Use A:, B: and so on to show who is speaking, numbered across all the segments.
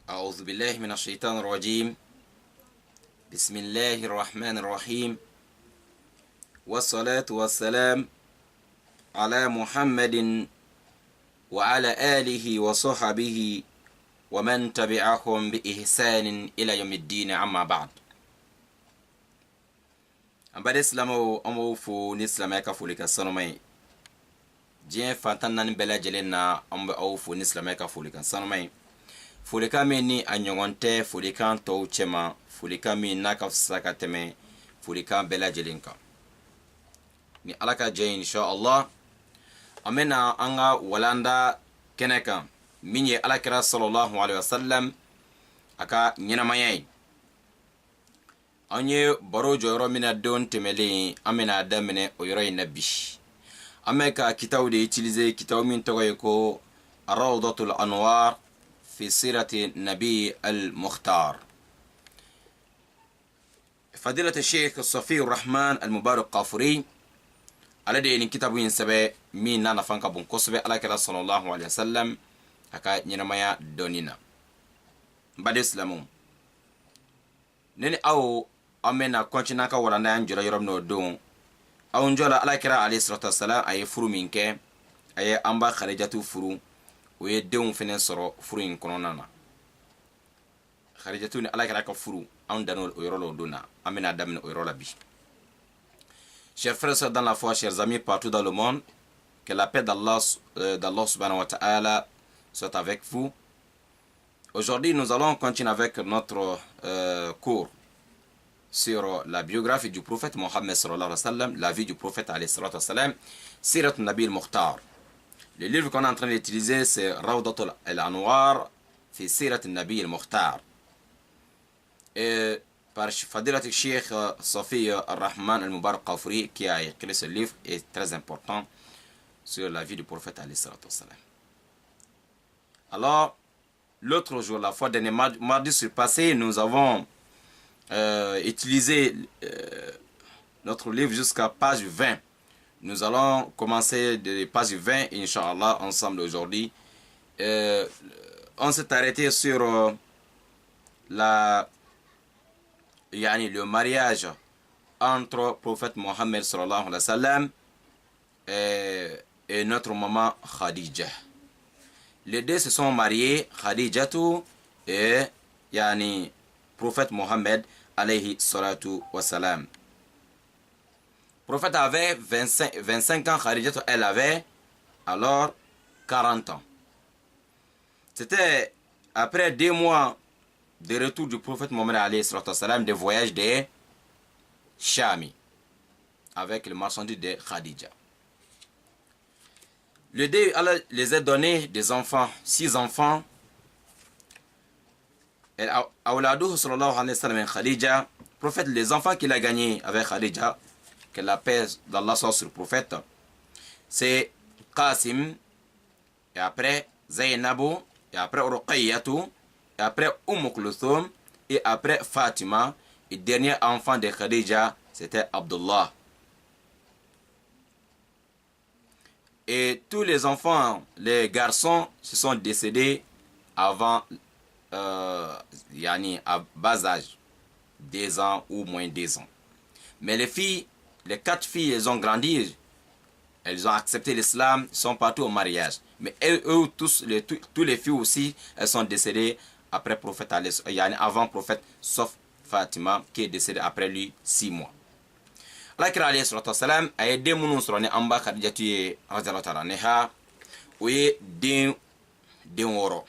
A: أعوذ بالله من الشيطان الرجيم. بسم الله الرحمن الرحيم، والصلاة والسلام على محمد وعلى آله وصحبه ومن تبعهم بإحسان إلى يوم الدين. أما بعد، أمبارح إسلامو أمو فو نسلام يكفولك السنومي جين فانتان بلا جلنا أمو أو فو نسلام يكفولك السنومي folika min ni a ɲɔgɔn tɛ folikan tɔw cɛma, folikan min n'a ka fisa ka tɛmɛ folikan bɛɛ lajɛlen kan. Ni ala ka jɛ inshallah an bɛna an ka walanda kɛnɛ kan min ye alakira sallallahu alaihi wasallam a ka ɲɛnamaya ye. An ye baro jɔ yɔrɔ min na don tɛmɛlen, an bɛna daminɛ o yɔrɔ in na bi. An bɛ ka kitabu de utiliser, kitabu min tɔgɔ ye ko Rawdatul Anwar في سيرة النبي المختار. فضيلة الشيخ الصفي الرحمن المبارك قافوري الذي إن كتابه ينسبه من نانا فانك بون كسبه على كلا صلى الله عليه وسلم هكا ينمايا دونينا بعد إسلامهم نني أو أمنا كونشنا كورانا ينجر يرمنا دون أو نجولا على كلا عليه الصلاة والسلام أي فرو منك أي أمبا خريجاتو فرو o ye denw fɛnɛ sɔrɔ furu in kɔnɔna na. Khadijatu ni ala kɛra ka furu an dan o yɔrɔ la o don na, an bɛna daminɛ o yɔrɔ la bi. Chers frères et sœurs dans la foi, chers amis partout dans le monde, que la paix d'Allah subhanahu wa ta'ala soit avec vous. Aujourd'hui, nous allons continuer avec notre cours sur la biographie du prophète Mohammed sallallahu alayhi wa sallam, la vie du prophète alayhi salatu wa sallam, Sirat al-Nabi al-Mukhtar. Le livre qu'on est en train d'utiliser, c'est Rawdatul Anwar fi Sirat al-Nabi al-Mukhtar. Et par Fadilat al-Sheikh Safi al-Rahman al-Mubarak Qafri, qui a écrit ce livre, est très important sur la vie du prophète alayhi salatu wassalam. Alors, l'autre jour, la fois dernière, mardi surpassé, nous avons utilisé notre livre jusqu'à page 20. Nous allons commencer de page 20, Inch'Allah, ensemble aujourd'hui. On s'est arrêté sur le mariage entre le prophète Mohammed sallallahu alayhi wa sallam et notre maman Khadija. Les deux se sont mariés, Khadijatu et prophète Mohammed alayhi salatu wa salam. Le prophète avait 25 ans, Khadija, elle avait alors 40 ans. C'était après 2 mois de retour du prophète Mohammed alayhi salatu wassalam, de voyage de Shami avec le marchandise de Khadija. Le Dieu les a donné des enfants, 6 enfants. Awladuhu sallallahu alayhi wa sallam Khadija, le prophète, les enfants qu'il a gagnés avec Khadija, que la paix d'Allah soit sur le prophète, c'est Qasim, et après Zainabou, et après Ruqayyatu, et après Kulthum, et après Fatima, et dernier enfant de Khadija, c'était Abdullah. Et tous les enfants, les garçons, se sont décédés avant, à bas âge, 2 ans ou moins 2 ans. Mais les filles, les 4 filles, elles ont grandi, elles ont accepté l'islam, sont parties au mariage. Mais eux tous les filles aussi, elles sont décédées après le prophète, avant le prophète, sauf Fatima, qui est décédée après lui 6 mois. Alakira alayhi salatu wassalam a ye den minnu sɔrɔ ni an ba Khadijatu ye radiyallahu ta'ala anha, o ye den 6.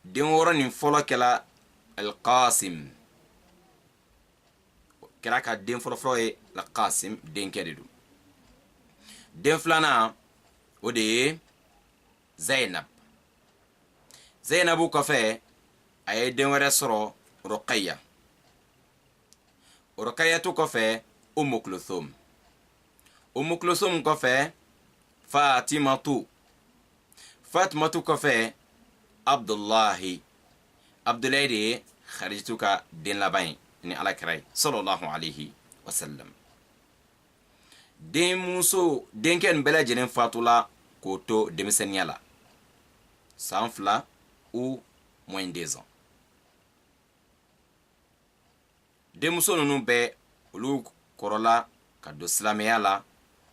A: Den 6 nin fɔlɔ kɛla Al-Qasim. Kɛra ka den fɔlɔfɔlɔ ye Al-Qasim, denkɛ de don. Den 2nan o de ye Zainab. Zainabu kɔfɛ a ye den wɛrɛ sɔrɔ Ruqayya. Ruqayyatu kɔfɛ Kulthum. Kulthum kɔfɛ Fatimatu. Fatimatu kɔfɛ Abdullahi. Abdullahi de ye Khadijatu ka den laban ye ni alakira ye sallallahu alayhi wa sallam. Denmuso denkɛ nin bɛɛ lajɛlen fatula k'o to denmisɛnniya la. San 2 ou moins 2 ans. Denmuso ninnu bɛɛ olu kɔrɔla ka don silamɛya la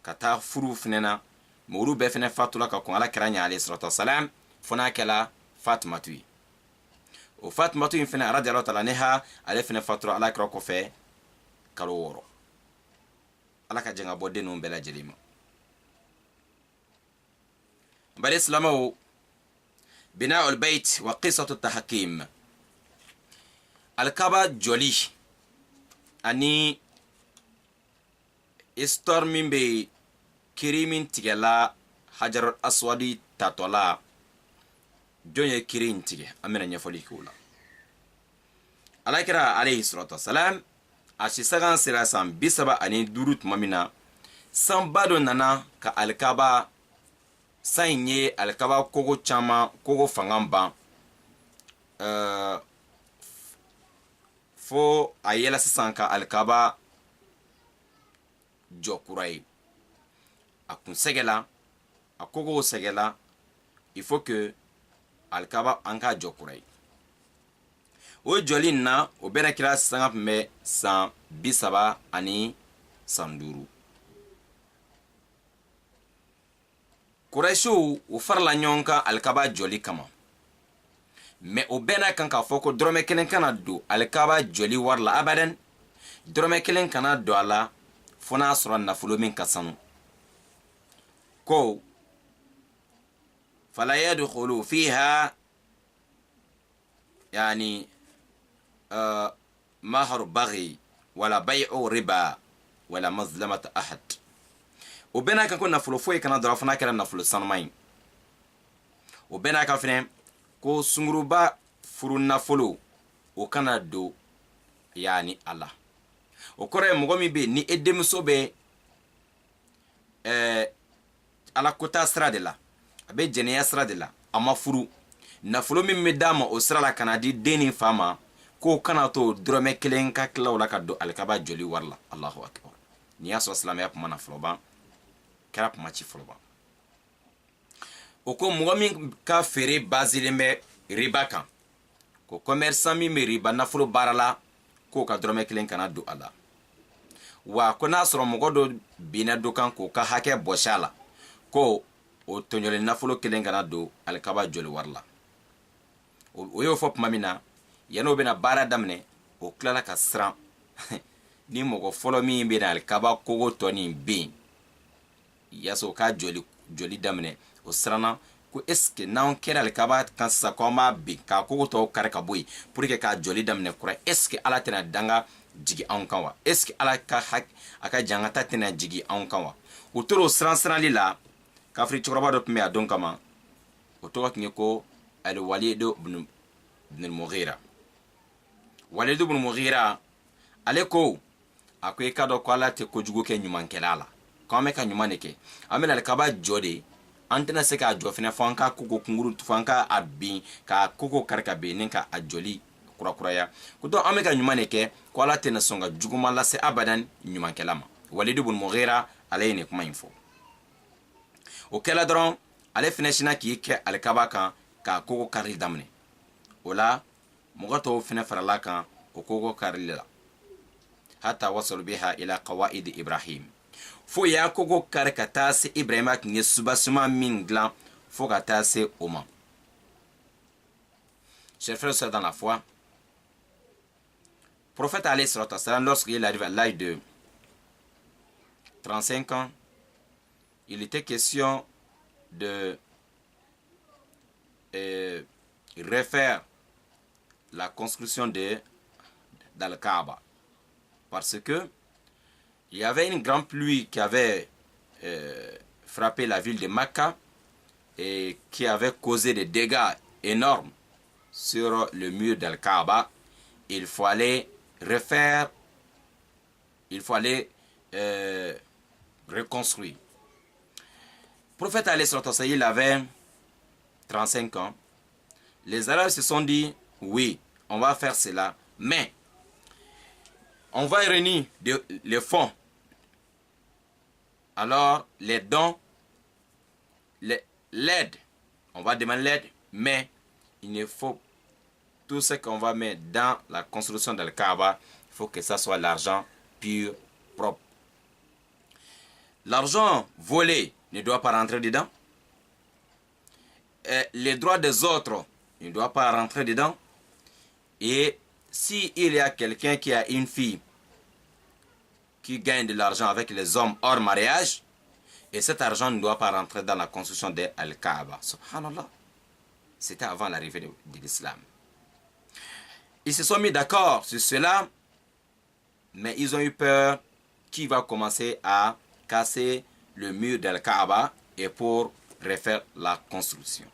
A: ka taa furu fɛnɛ na, mais olu bɛɛ fɛnɛ fatula ka kɔn alakira ɲa alayhi salatu wasalam fo n'a kɛla Fatumatu ye. O Fatumatu in fɛnɛ radiyallahu ta'ala anha ale fɛnɛ fatura alakira kɔfɛ kalo 6. Ala ka jɛn ka bɔ den ninnu bɛɛ lajɛlen ma. bari silamɛw, bina'ul bayt wa qissatu tahkim, alkaba joli ani histoire min bɛ kiri min tigɛla hajarul aswadi tatɔla, jɔn ye kiri in tigɛ? An bɛna ɲɛfɔli k'o la. Alakira alayhi salatu wasalam a sisagan sera san 35 tuma min na, sanba dɔ nana ka alkaba, san in ye alkaba kogo caman, kogo fanga ban fo a yɛlɛ sisan ka alkaba jɔ kura ye. A kun sɛgɛla, a kogo sɛgɛla, il faut que alkaba an ka jɔ kura ye. O jɔli na o bɛɛ kɛra sanga tun bɛ san 35. Kurɛsiw o farala ɲɔgɔn kan alkaba jɔli kama, mais o bɛɛ n'a kan k'a fɔ ko dɔrɔmɛ 1 kana don alkaba jɔli wari la abadan, dɔrɔmɛ 1 kana don a la fo n'a sɔrɔ nafolo min ka sanu. ko fala yadkhulu fiha yani mahar baghi wala bay'u riba wala mazlamat ahad. O bɛɛ n'a kan ko nafolo foyi kana dɔrɔn fana kɛra nafolo sanuman ye. O bɛɛ n'a kan fɛnɛ ko sunguruba furu nafolo o kana don yani ala. O kɔrɔ ye mɔgɔ min bɛ ni e denmuso bɛ ala kota sira de la, a bɛ jɛnɛya sira de la, a ma furu, nafolo min bɛ d'a ma o sira la kana di den ni fa ma, k'o kana to dɔrɔmɛ 1 ka tila o la ka don alikaba joli wari la. Allahu akbar. N'i y'a sɔrɔ silamɛya kuma na fɔlɔ ban, kɛra kuma ci fɔlɔ ban. O ko mɔgɔ min ka feere bazilen bɛ riba kan, ko commerçant min bɛ riba nafolo baara la, k'o ka dɔrɔmɛ 1 kana don a la. Wa ko n'a sɔrɔ mɔgɔ dɔ binna dɔ kan k'o ka hakɛ bɔsi a la, ko o tɔɲɔlen nafolo 1 kana don alikaba joli wari la. O y'o fɔ tuma min na, yan'o bɛna baara daminɛ, o tilala ka siran ni mɔgɔ fɔlɔ min bɛ na alikaba kogo tɔ nin bɛ yen, yaasa o ka joli daminɛ, o siranna ko est-ce que n'an kɛra alikaba kan sisan ko an b'a bin k'a kogo tɔw kari ka bɔ yen pour que k'a joli daminɛ kura, est-ce que ala tɛna danga jigi anw kan wa? Est-ce que ala ka a ka jangata tɛna jigi anw kan wa? O tora o siranli la, kafiri cɛkɔrɔba dɔ tun bɛ a don kama, o tɔgɔ tun ye ko al-Walid ibn al-Mughira. Walid ibn al-Mughira ale ko, a ko i ka dɔn ko ala tɛ kojugu kɛ ɲumankɛla la, ko an bɛ ka ɲuman de kɛ, an bɛna alikaba jɔ de, an tɛna se k'a jɔ fɛnɛ fo an ka kogo kunkuru, fo an ka a bin k'a kogo kari ka bin ni ka a joli kurakuraya, ko donc an bɛ ka ɲuman de kɛ, ko ala tɛna sɔn ka juguman lase abadan ɲumankɛla ma. Walid ibn al-Mughira ale ye nin kuma in fɔ. O kɛla dɔrɔn ale fɛnɛ sina k'i kɛ alikaba kan k'a kogo karili daminɛ. O la mɔgɔ tɔw fɛnɛ farala kan o kogo karili la, hatta wasalu biha ila qawaid Ibrahim, fo y'a kogo kari ka taa se Ibrahima tun ye subasuma min dilan fo ka taa se o ma. Chers frères et sœurs dans la foi, prophète alayhi salatu wassalam, lorsqu'il arrive à l'âge de 35 ans, il était question de refaire la construction d'Al-Kaaba, parce que il y avait une grande pluie qui avait frappé la ville de Mecca et qui avait causé des dégâts énormes sur le mur d'Al-Kaaba. Il fallait refaire, il fallait reconstruire. Le prophète alayhi salatu wassalam, il avait 35 ans. Les Arabes se sont dit, oui, on va faire cela, mais on va réunir les fonds. Alors, les dons, l'aide, on va demander l'aide, mais il ne faut tout ce qu'on va mettre dans la construction de la Kaaba, il faut que ça soit l'argent pur, propre. L'argent volé ne doit pas rentrer dedans. Les droits des autres ne doivent pas rentrer dedans. Et s'il y a quelqu'un qui a une fille qui gagne de l'argent avec les hommes hors mariage, et cet argent ne doit pas rentrer dans la construction de Al-Kaaba. Subhanallah. C'était avant l'arrivée de l'islam. Ils se sont mis d'accord sur cela, mais ils ont eu peur qui va commencer à casser le mur d'Al-Kaaba et pour refaire la construction.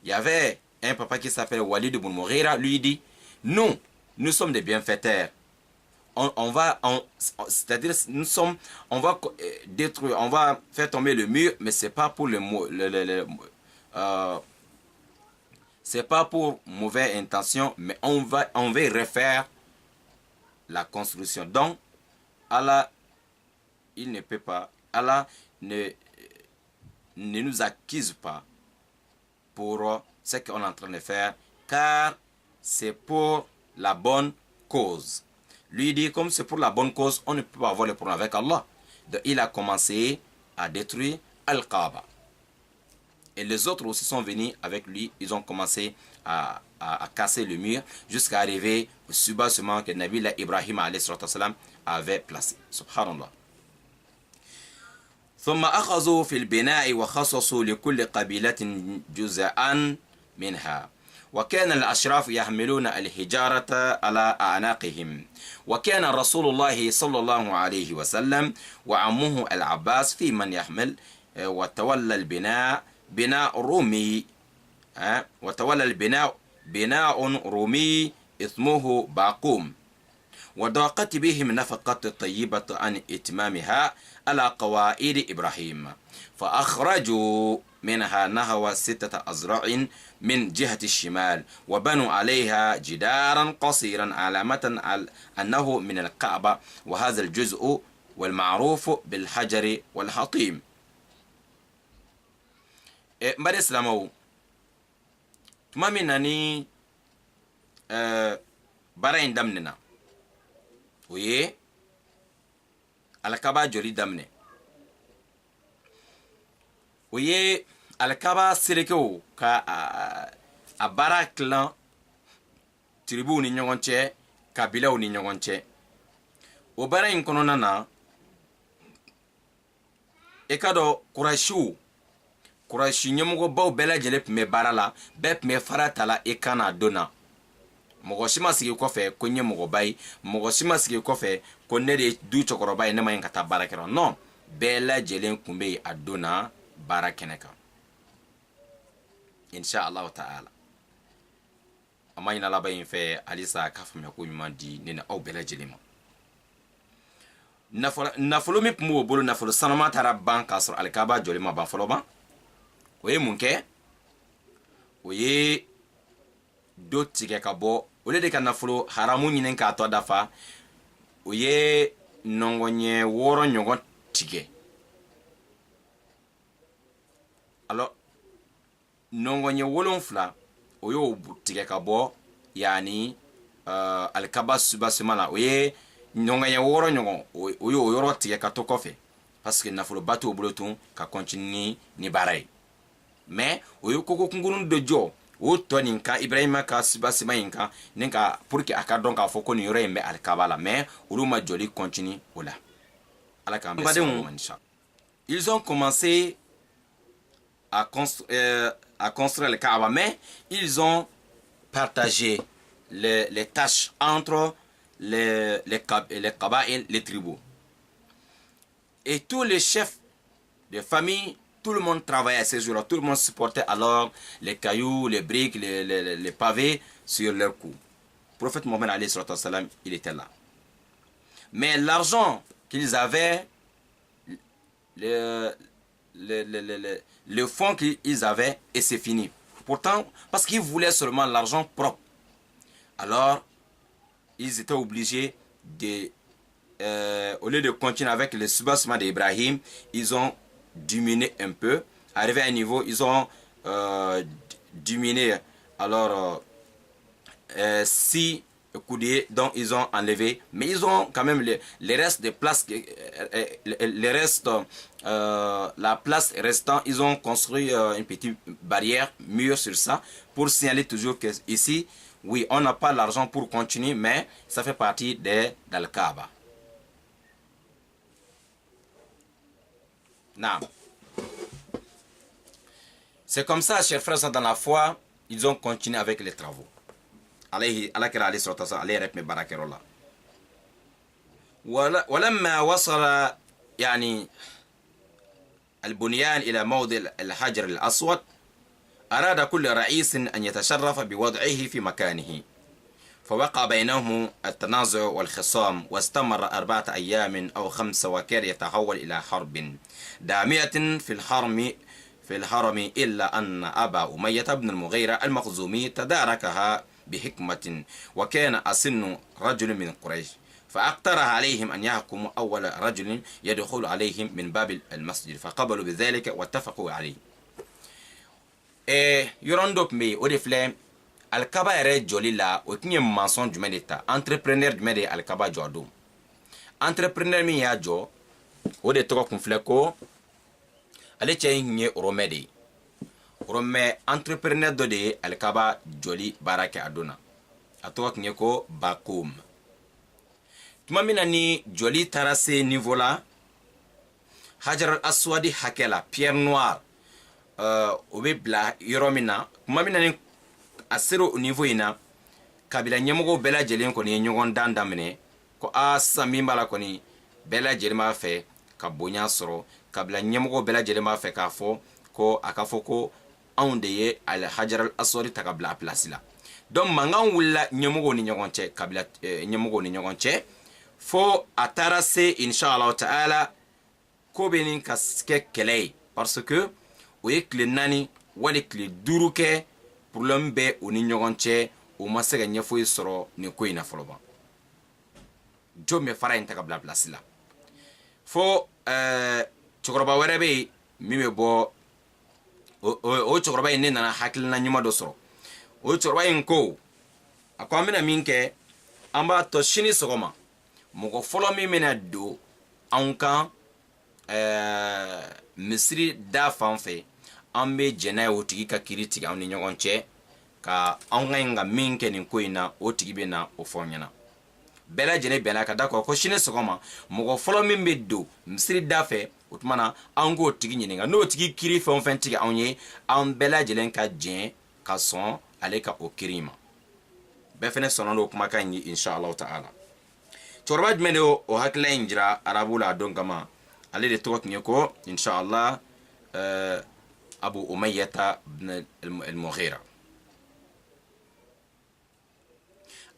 A: Il y avait un papa qui s'appelle Walid ibn Mughira, lui dit, nous sommes des bienfaiteurs. C'est-à-dire, on va détruire, on va faire tomber le mur, mais c'est pas pour c'est pas pour mauvaise intention, mais on va refaire la construction. Donc, Allah, il ne peut pas, Allah ne nous accuse pas pour ce qu'on est en train de faire, car c'est pour la bonne cause. Lui dit, comme c'est pour la bonne cause, on ne peut pas avoir le problème avec Allah. Donc, il a commencé à détruire Al-Kaaba. Et les autres aussi sont venus avec lui. Ils ont commencé à casser le mur jusqu'à arriver au soubassement que Nabi Ibrahim avait placé. Subhanallah. ثم أخذوا في البناء وخصصوا لكل قبيلة جزءا منها وكان الأشراف يحملون الحجارة على أعناقهم وكان رسول الله صلى الله عليه وسلم وعمه العباس في من يحمل وتولى البناء بناء رومي اسمه باقوم وضاقت بهم نفقة طيبة عن إتمامها على قواعد إبراهيم فأخرجوا منها نحو 6 أذرع من جهة الشمال وبنوا عليها جدارا قصيرا علامة على أنه من الكعبة وهذا الجزء والمعروف بالحجر والحطيم. mbade silamaw tuma min na ni bara in daminɛna o ye Al-Kaaba joli daminɛ o ye Al-Kaaba serekew ka a baara tilan tribuw ni ɲɔgɔn cɛ kabilaw ni ɲɔgɔn cɛ o baara in kɔnɔna na e ka dɔn Quraishi ɲɛmɔgɔ baw bɛɛ lajɛlen tun bɛ baara la bɛɛ tun bɛ fara ta la e kan na don na mɔgɔ si ma sigi kɔfɛ ko n ye mɔgɔba ye mɔgɔ si ma sigi kɔfɛ ko ne de ye du cɛkɔrɔba ye ne ma ɲi ka taa baara kɛ non bɛɛ lajɛlen tun bɛ yen a don na baara kɛnɛ kan inshallah ta'ala a ma ɲini alaba in fɛ halisa k'a faamuya ko ɲuman di ne ni aw bɛɛ lajɛlen ma nafolo min tun b'o bolo nafolo sanuma taara ban k'a sɔrɔ Al-Kaaba jɔli ma ban fɔlɔ ban o ye mun kɛ o ye do tigɛ ka bɔ ole de ka nafolo haramu ɲini k'a tɔ dafa o ye nɔngɔɲɛ 6 ɲɔgɔn tigɛ alors nɔngɔɲɛ 7 o y'o tigɛ ka bɔ yani Al-Kaaba soubassement la o ye nɔngɔɲɛ 6 ɲɔgɔn o y'o yɔrɔ tigɛ ka to kɔfɛ parce que nafolo ba t'o bolo tun ka continue ni baara ye mais o ye koko kunkurun de jɔ o tɔ nin kan Ibrahima ka soubassement in kan nin ka pour que a ka dɔn k'a fɔ ko nin yɔrɔ in bɛ Al-Kaaba la mais olu ma jɔli continue o la ala k'an bɛ se ils ont commencé à construire le Kaaba mais ils ont partagé les tâches entre les Kabaïl, les tribus et tous les chefs de famille. Tout le monde travaillait à ces jours-là. Tout le monde supportait alors les cailloux, les briques, les pavés sur leur cou. Le prophète Mohammed alayhi salam, il était là. Mais l'argent qu'ils avaient, le fonds qu'ils avaient, et c'est fini. Pourtant, parce qu'ils voulaient seulement l'argent propre. Alors, ils étaient obligés de, au lieu de continuer avec le soubassement d'Ibrahim, ils ont diminué un peu. Arrivé à un niveau, ils ont diminué alors 6 coudées dont ils ont enlevé, mais ils ont quand même les restes de place, les restes, la place restant, ils ont construit une petite barrière, mur sur ça, pour signaler toujours que ici, oui, on n'a pas l'argent pour continuer, mais ça fait partie de l'Al-Kaaba. C'est comme ça, chers frères, dans la foi, ils ont continué avec les travaux. ولما وصل يعني البنيان إلى موضع الحجر الأسود أراد كل رئيس أن يتشرف بوضعه في مكانه فوقع بينهم التنازع والخصام واستمر 4 أيام أو 5 وكاد يتحول إلى حرب دامية في الحرم إلا أن أبا أمية بن المغيرة المخزومي تداركها بحكمة وكان أسن رجل من قريش فأقترح عليهم أن يحكموا أول رجل يدخل عليهم من باب المسجد فقبلوا بذلك واتفقوا عليه. يرندوب مي ودفلم Al-Kaaba yɛrɛ jɔli la o tun ye mansɔn jumɛn de ta entrepreneur jumɛn de ye Al-Kaaba jɔ don entrepreneur min y'a jɔ o de tɔgɔ kun filɛ ko ale cɛ in ye Romain de ye Romain entrepreneur dɔ de ye Al-Kaaba jɔli baara kɛ a don na a tɔgɔ kun ye ko Bakoum tuma min na ni jɔli taara se niveau la Hajar al-Aswadi hakɛ la pierre noire o bɛ bila yɔrɔ min na tuma min na ni a sera o niveau in na kabila ɲɛmɔgɔw bɛɛ lajɛlen kɔni ye ɲɔgɔn dan daminɛ ko sisan min b'a la kɔni bɛɛ lajɛlen b'a fɛ ka bonya sɔrɔ kabila ɲɛmɔgɔw bɛɛ lajɛlen b'a fɛ k'a fɔ ko a ka fɔ ko anw de ye Hajar al-Aswadi ta ka bila a place la donc mankan wulila ɲɛmɔgɔw ni ɲɔgɔn cɛ kabila ɲɛmɔgɔw ni ɲɔgɔn cɛ fo a taara se inshallah ta'ala ko bɛ nin ka kɛ kɛlɛ ye parce que o ye tile 4 wali tile 5 kɛ problème bɛ o ni ɲɔgɔn cɛ o ma se ka ɲɛfɔyi sɔrɔ nin ko in na fɔlɔ ban jɔn bɛ fara in ta ka bila place la fo cɛkɔrɔba wɛrɛ bɛ yen min bɛ bɔ o cɛkɔrɔba in ne nana hakilina ɲuman dɔ sɔrɔ o cɛkɔrɔba in ko a ko an bɛna min kɛ an b'a tɔ sini sɔgɔma mɔgɔ fɔlɔ min bɛna don anw kan misiri da fan fɛ an bɛ jɛn n'a ye o tigi ka kiiri tigɛ anw ni ɲɔgɔn cɛ ka anw ka ɲi ka min kɛ nin ko in na o tigi bɛ na o fɔ an ɲɛna bɛɛ lajɛlen bɛnna ka da kɔ ko sini sɔgɔma mɔgɔ fɔlɔ min bɛ don misiri da fɛ o tuma na an k'o tigi ɲininka n'o tigi kiiri fɛn o fɛn tigɛ anw ye an bɛɛ lajɛlen ka jɛn ka sɔn ale ka o kiiri ma bɛɛ fɛnɛ sɔnna n'o kumakan in ye inshallah ta'ala cɛkɔrɔba jumɛn de o hakilila in jira arabu la a don kama ale de tɔgɔ tun ye ko inshallah Abu Umayyata ibn al-Mughira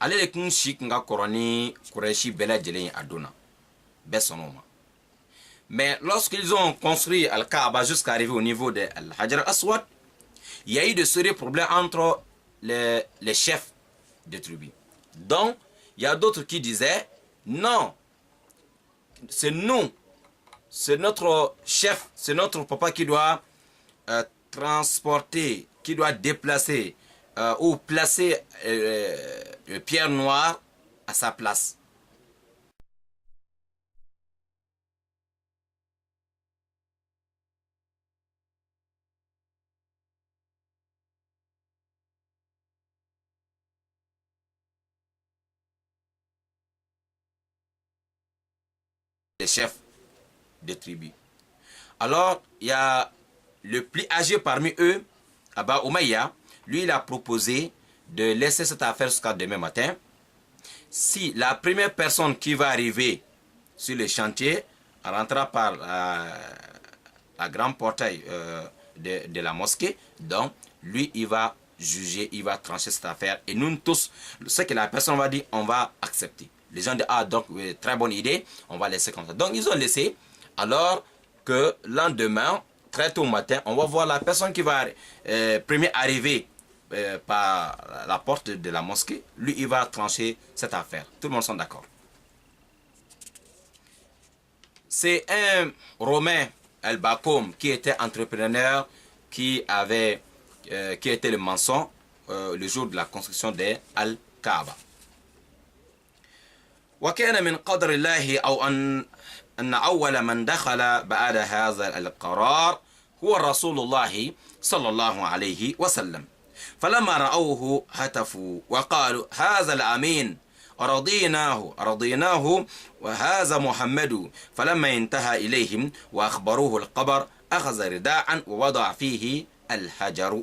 A: ale de kun si kun ka kɔrɔ ni Quraishi bɛɛ lajɛlen ye a don na bɛɛ sɔnna o ma mais lorsqu'ils ont construit Al-Kaaba jusqu'à arriver au niveau de Al-Hajar al-Aswad il y a eu de sérieux problèmes entre les chefs de tribus donc il y a d'autres qui disaient non c'est nous c'est notre chef c'est notre papa qui doit transporter, qui doit déplacer ou placer pierre noire à sa place. Les chefs des tribus. Alors, il y a le plus âgé parmi eux, Aba Umayya, lui, il a proposé de laisser cette affaire jusqu'à demain matin. Si la première personne qui va arriver sur le chantier rentrera par la grande portail de la mosquée, donc lui, il va juger, il va trancher cette affaire. Et nous tous, ce que la personne va dire, on va accepter. Les gens disent, ah, donc, très bonne idée, on va laisser comme ça. Donc, ils ont laissé, alors que lendemain, très tôt au matin, on va voir la personne qui va premier arriver par la porte de la mosquée. Lui, il va trancher cette affaire. Tout le monde sont d'accord. C'est un Romain, Al-Bakoum, qui était entrepreneur, qui était le maçon, le jour de la construction de Al-Kaaba. وكان من قدر الله أو أن أول من دخل بعد هذا القرار هو رسول الله صلى الله عليه وسلم. فلما رأوه هتفوا وقالوا هذا الأمين رضيناه وهذا محمد. فلما انتهى إليهم وأخبروه القبر أخذ رداء ووضع فيه الحجر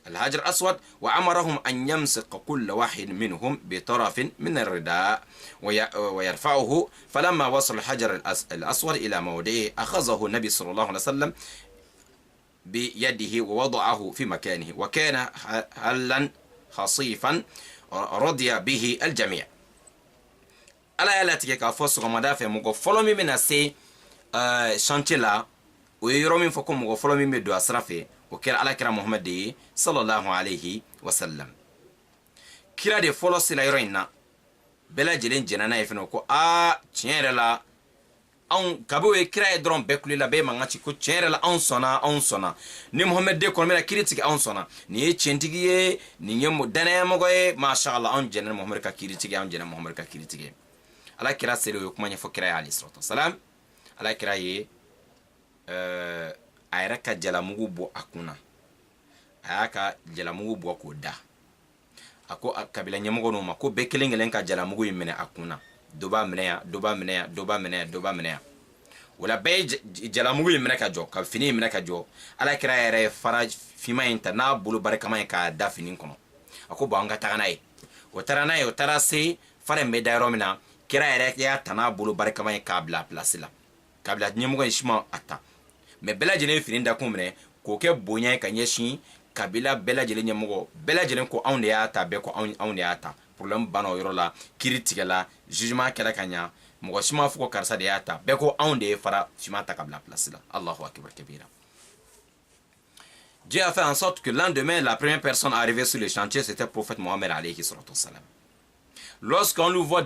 A: الأسود وأمرهم أن يمسك كل واحد منهم بطرف من الرداء ويرفعه. فلما وصل الحجر الأسود إلى موضعه أخذه النبي صلى الله عليه وسلم بيده ووضعه في مكانه وكان هلا خصيفا رضي به الجميع. ala yala tigɛ k'a fɔ sɔgɔmada fɛ mɔgɔ fɔlɔ min bɛna se chantier la o ye yɔrɔ min fɔ ko mɔgɔ fɔlɔ min bɛ don a sira fɛ o kɛra alakira Muhammad de ye sallallahu alayhi wa sallam. Kira de fɔlɔ sela yɔrɔ in na bɛɛ lajɛlen jɛnna n'a ye fɛnɛ ko tiɲɛ yɛrɛ la anw kabi o ye kira ye dɔrɔn bɛɛ kulela bɛɛ mankan ci ko tiɲɛ yɛrɛ la anw sɔnna ni Muhammad de kɔni bɛna kiri tigɛ anw sɔnna nin ye tiɲɛtigi ye nin ye danayamɔgɔ ye masha Allah anw jɛnna Muhammad ka kiri tigɛ anw jɛnna Muhammad ka kiri tigɛ. ala kira sele o ye kuma ɲɛfɔ kira ye alayhi salatu wasalam. ala kira ye a yɛrɛ ka jalamugu bɔ a kunna a y'a ka jalamugu bɔ k'o da a ko kabila ɲɛmɔgɔ ninnu ma ko bɛɛ kelen kelen ka jalamugu in minɛ a kunna dɔ b'a minɛ yan dɔ b'a minɛ yan dɔ b'a minɛ yan dɔ b'a minɛ yan o la bɛɛ ye jalamugu in minɛ ka jɔ ka fini in minɛ ka jɔ. ala kira yɛrɛ ye fara finman in ta n'a bolo barikama in k'a da fini kɔnɔ a ko bɔn an ka taga n'a ye. o taara n'a ye o taara se fara in bɛ da yɔrɔ min na kira yɛrɛ y'a ta n'a bolo barikama in k'a bila a place la k'a bila ɲɛmɔgɔ in si ma a ta mɛ bɛɛ lajɛlen ye fini dakun minɛ k'o kɛ bonya ye ka ɲɛsin kabila bɛɛ lajɛlen ɲɛmɔgɔ bɛɛ lajɛlen ko anw de y'a ta bɛɛ ko anw de y'a ta. problème banna o yɔrɔ la kiri tigɛla jugement kɛra ka ɲa mɔgɔ si ma fɔ ko karisa de y'a ta bɛɛ ko anw de ye fara finman ta ka bila place la. Allahu akbar kabira. Dieu a fait en sorte que lendemain la première personne arrivée sur le chantier c'était le prophète Mohammed alayhi salatu wassalam. Lorsqu'on le voit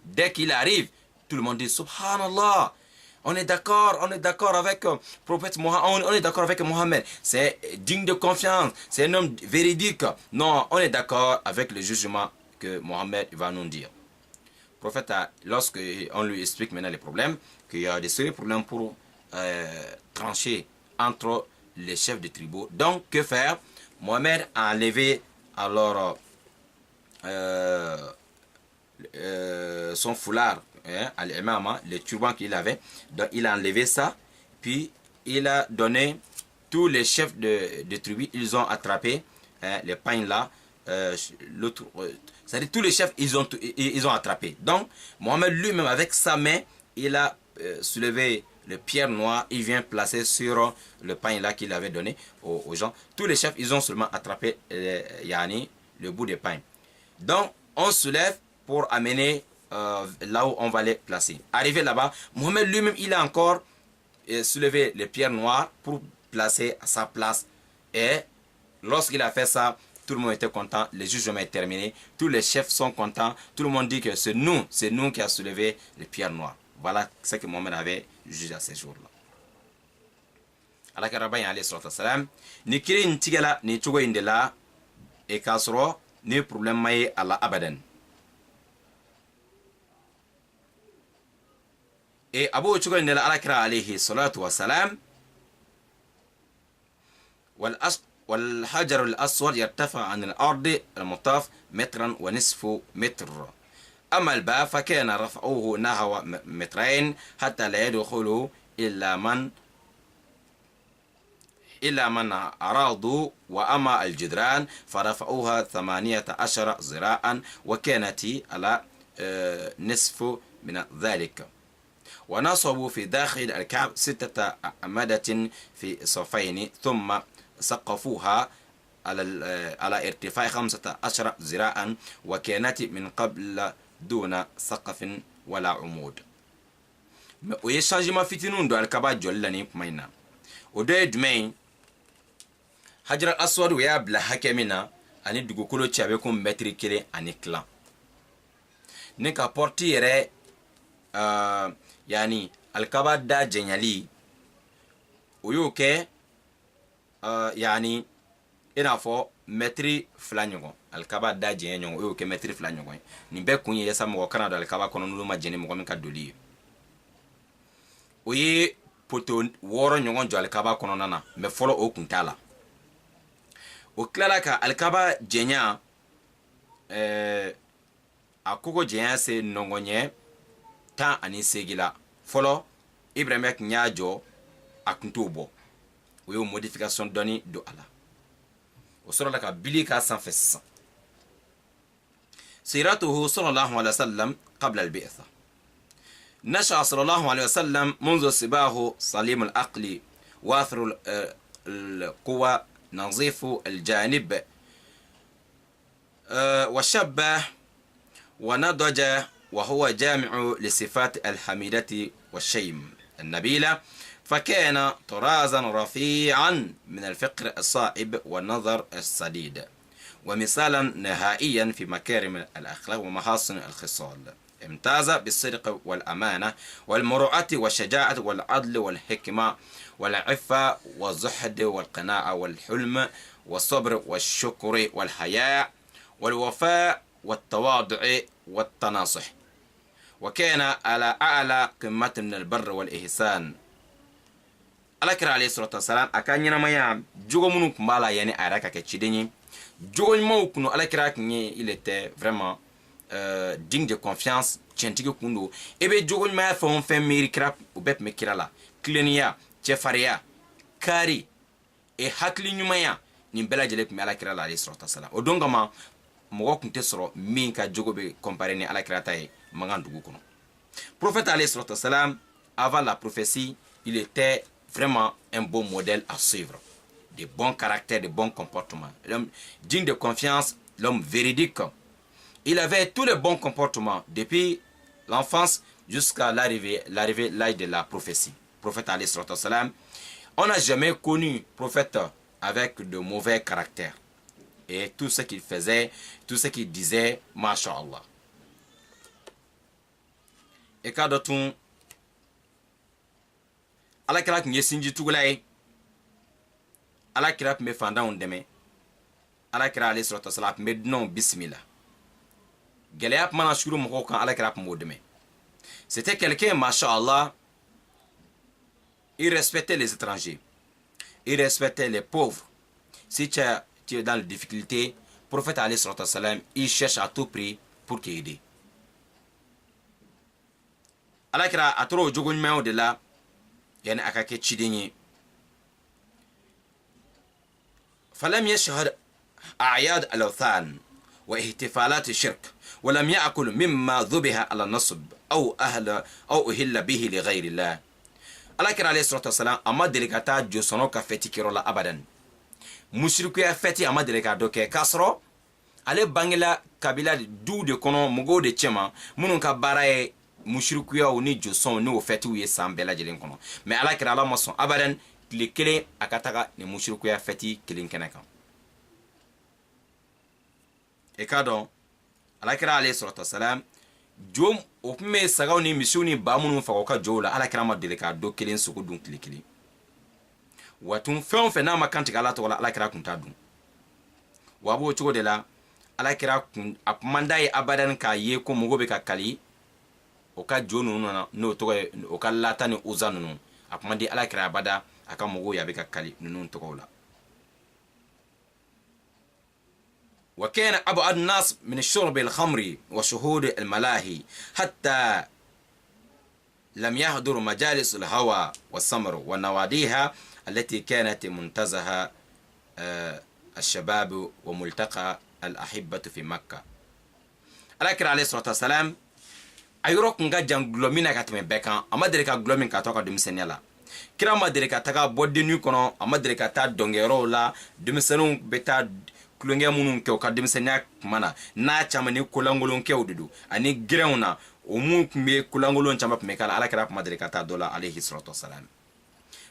A: dès qu'il arrive, tout le monde dit subhanallah, on est d'accord avec prophète Mohammed, on est d'accord avec Mohammed, c'est digne de confiance, c'est un homme véridique. Non, on est d'accord avec le jugement que Mohammed va nous dire. Le prophète, lorsqu'on lui explique maintenant les problèmes, qu'il y a des sérieux problèmes pour trancher entre les chefs de tribus. Donc, que faire? Mohammed a enlevé alors son foulard, al-imama, le turban qu'il avait. Donc il a enlevé ça, puis il a donné tous les chefs de tribus, ils ont attrapé les pagnes là, c'est-à-dire tous les chefs ils ont attrapé. Donc Mohammed lui-même avec sa main il a soulevé le pierre noir, il vient placer sur le pain là qu'il avait donné aux gens. Tous les chefs ils ont seulement attrapé le bout des pains. Donc, on soulève pour amener là où on va les placer. Arrivé là-bas, Mohammed lui-même, il a encore soulevé les pierres noires pour placer à sa place. Et lorsqu'il a fait ça, tout le monde était content, le jugement est terminé, tous les chefs sont contents, tout le monde dit que c'est nous qui a soulevé les pierres noires. Voilà ce que Mohammed avait jugé à ces jours-là. Alakarabayin alayhi salatu wassalam, ni kiri ntigala ni chugo indela e kasro ni problème may ala abadan. Et Abu chugo indela alakira alayhi salatu wassalam والحجر الأسود يرتفع عن الأرض المطاف مترا ونصف متر. أما الباب فكان رفعه نحو مترين حتى لا يدخل إلا من أرادوا. وأما الجدران فرفعوها 18 ذراعا وكانت على نصف من ذلك. ونصبوا في داخل الكعب 6 أعمدة في صفين ثم سقفوها على ارتفاع 15 ذراعا وكانت من قبل دون سقف ولا عمود. وي changement fitinun do alkaba jollani kumaina o de dmay hajra aswad ya bla hakemina ani dugukolo chabe ko metri kele ani clan ne ka porti yere yani alkaba da jenyali o yo ke yani i n'a fɔ mɛtiri 2 ɲɔgɔn alikaba da jɛɲɛ ɲɔgɔn o y'o kɛ mɛtiri 2 ɲɔgɔn ye nin bɛɛ kun ye yasa mɔgɔ kana don alikaba kɔnɔ n'olu ma jɛni mɔgɔ min ka doli ye o ye poto 6 ɲɔgɔn jɔ alikaba kɔnɔna na mɛ fɔlɔ o kun t'a la o tilala ka alikaba jɛɲa a kogo jɛɲa se nɔngɔɲɛ 18 la fɔlɔ Ibrahima kun y'a jɔ a kun t'o bɔ o y'o modification dɔɔni don a la o sɔrɔla ka bili k'a sanfɛ sisan سيرته صلى الله عليه وسلم قبل البعثة نشأ صلى الله عليه وسلم منذ صباه سليم العقل واثر القوى نظيف الجانب وشب ونضج وهو جامع لصفات الحميدة والشيم النبيلة فكان طرازا رفيعا من الفقر الصائب والنظر السديد ومثالا نهائيا في مكارم الأخلاق ومحاسن الخصال امتاز بالصدق والأمانة والمروءة والشجاعة والعدل والحكمة والعفة والزهد والقناعة والحلم والصبر والشكر والحياء والوفاء والتواضع والتناصح وكان على أعلى قمة من البر والإحسان alakira alayhi salatu wasalam aka ɲɛnamaya jogo minnu kun b'a la yani a yɛrɛ ka kɛ ciden ye jogo ɲumanw kun alakira kun ye il était vraiment digne de confiance tiɲɛtigi kun don i bɛ jogo ɲumanya fɛn o fɛn miiri kira o bɛɛ tun bɛ kira la tileniya cɛfariya kari hakili ɲumanya nin bɛɛ lajɛlen tun bɛ alakira la alayhi salatu wasalam o don kama mɔgɔ kun tɛ sɔrɔ min ka jogo bɛ comparer ni alakira ta ye mankan dugu kɔnɔ prophète alayhi salatu wasalam avant la prophétie il était vraiment un bon modèle à suivre. De bons caractères, de bons comportements. L'homme digne de confiance, l'homme véridique. Il avait tous les bons comportements depuis l'enfance jusqu'à l'arrivée, l'âge de la prophétie. Prophète alayhi salatu wassalam, on n'a jamais connu prophète avec de mauvais caractères. Et tout ce qu'il faisait, tout ce qu'il disait, masha'Allah. Et quand d'autres alakira kun ye sinji tugula ye alakira kun bɛ fandanw dɛmɛ alakira alayhi salatu wasalam kun bɛ dunanw bisimila gɛlɛya tun mana suru mɔgɔw kan alakira kun b'o dɛmɛ c'était quelqu'un masha'Allah il respectait les étrangers il respectait les pauvres si tu es dans les difficultés prophète alayhi salatu wasalam il cherche à tout prix pour t'aider alakira a tora o jogo ɲumanw de la يعني أكاكي تشيديني فلم يشهد أعياد الأوثان واحتفالات الشرك ولم يأكل مما ذبح على النصب أو أهل به لغير الله alakira alayhi salatu wasalam ama deli ka taa josɔnɔ ka fɛti kɛyɔrɔ la abadan musirikuya fɛti ama deli ka dɔ kɛ k'a sɔrɔ ale bangela kabila du de kɔnɔ mɔgɔw de cɛma minnu ka baara ye mushrikuyaw ni josɔnw ni o fɛtiw ye san bɛɛ lajɛlen kɔnɔ mais alakira ala ma sɔn abadan tile kelen a ka taga ni mushrikuya fɛti kelen kɛnɛ kan e k'a dɔn alakira alayhi salatu wasalam jo o tun bɛ sagaw ni misiw ni ba minnu faga o ka jow la alakira ma deli k'a do kelen sogo dun tile kelen wa tun fɛn o fɛn n'a ma kantigɛ ala tɔgɔ la alakira kun t'a dun wa a b'o cogo de la alakira kun a kun man d'a ye abadan k'a ye ko mɔgɔw bɛ ka kali o ka jo ninnu na n'o tɔgɔ ye o ka lata ni uza ninnu a kuma di alakira abada a ka mɔgɔw ye a bɛ ka kali ninnu tɔgɔw la وكان أبعد الناس من شرب الخمر وشهود الملاهي حتى لم يحضر مجالس الهوى والسمر ونواديها التي كانت منتزهة الشباب وملتقى الأحبة في مكة. alakira عليه الصلاة والسلام ayɔrɔ kun ka jan gulɔ min na ka tɛmɛ bɛɛ kan a ma deli ka gulɔ min ka to ka denmisɛnniya la kira ma deli ka taga bɔ denni kɔnɔ a ma deli ka taa dɔnkɛyɔrɔw la denmisɛnninw bɛ taa kulonkɛ minnu kɛ u ka denmisɛnniya kuma na n'a caman ni kolangolonkɛw de don ani gɛrɛnw na o mun tun bɛ kolangolon caman tun bɛ k'a la alakira kuma deli ka taa dɔ la alayhi salatu wasalam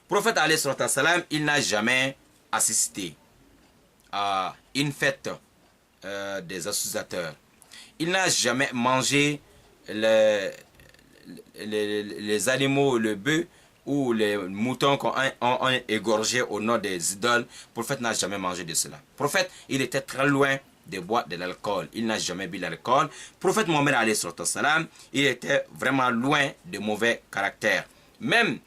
A: prophète alayhi salatu wasalam il n'a jamais assisté à une fête des associateurs il n'a jamais mangé les animaux, le bœuf ou les moutons qu'on ont égorgés au nom des idoles, le prophète n'a jamais mangé de cela. Le prophète, il était très loin de boire de l'alcool. Il n'a jamais bu l'alcool. Le prophète Mohammed alayhi salam, il était vraiment loin de mauvais caractère. Même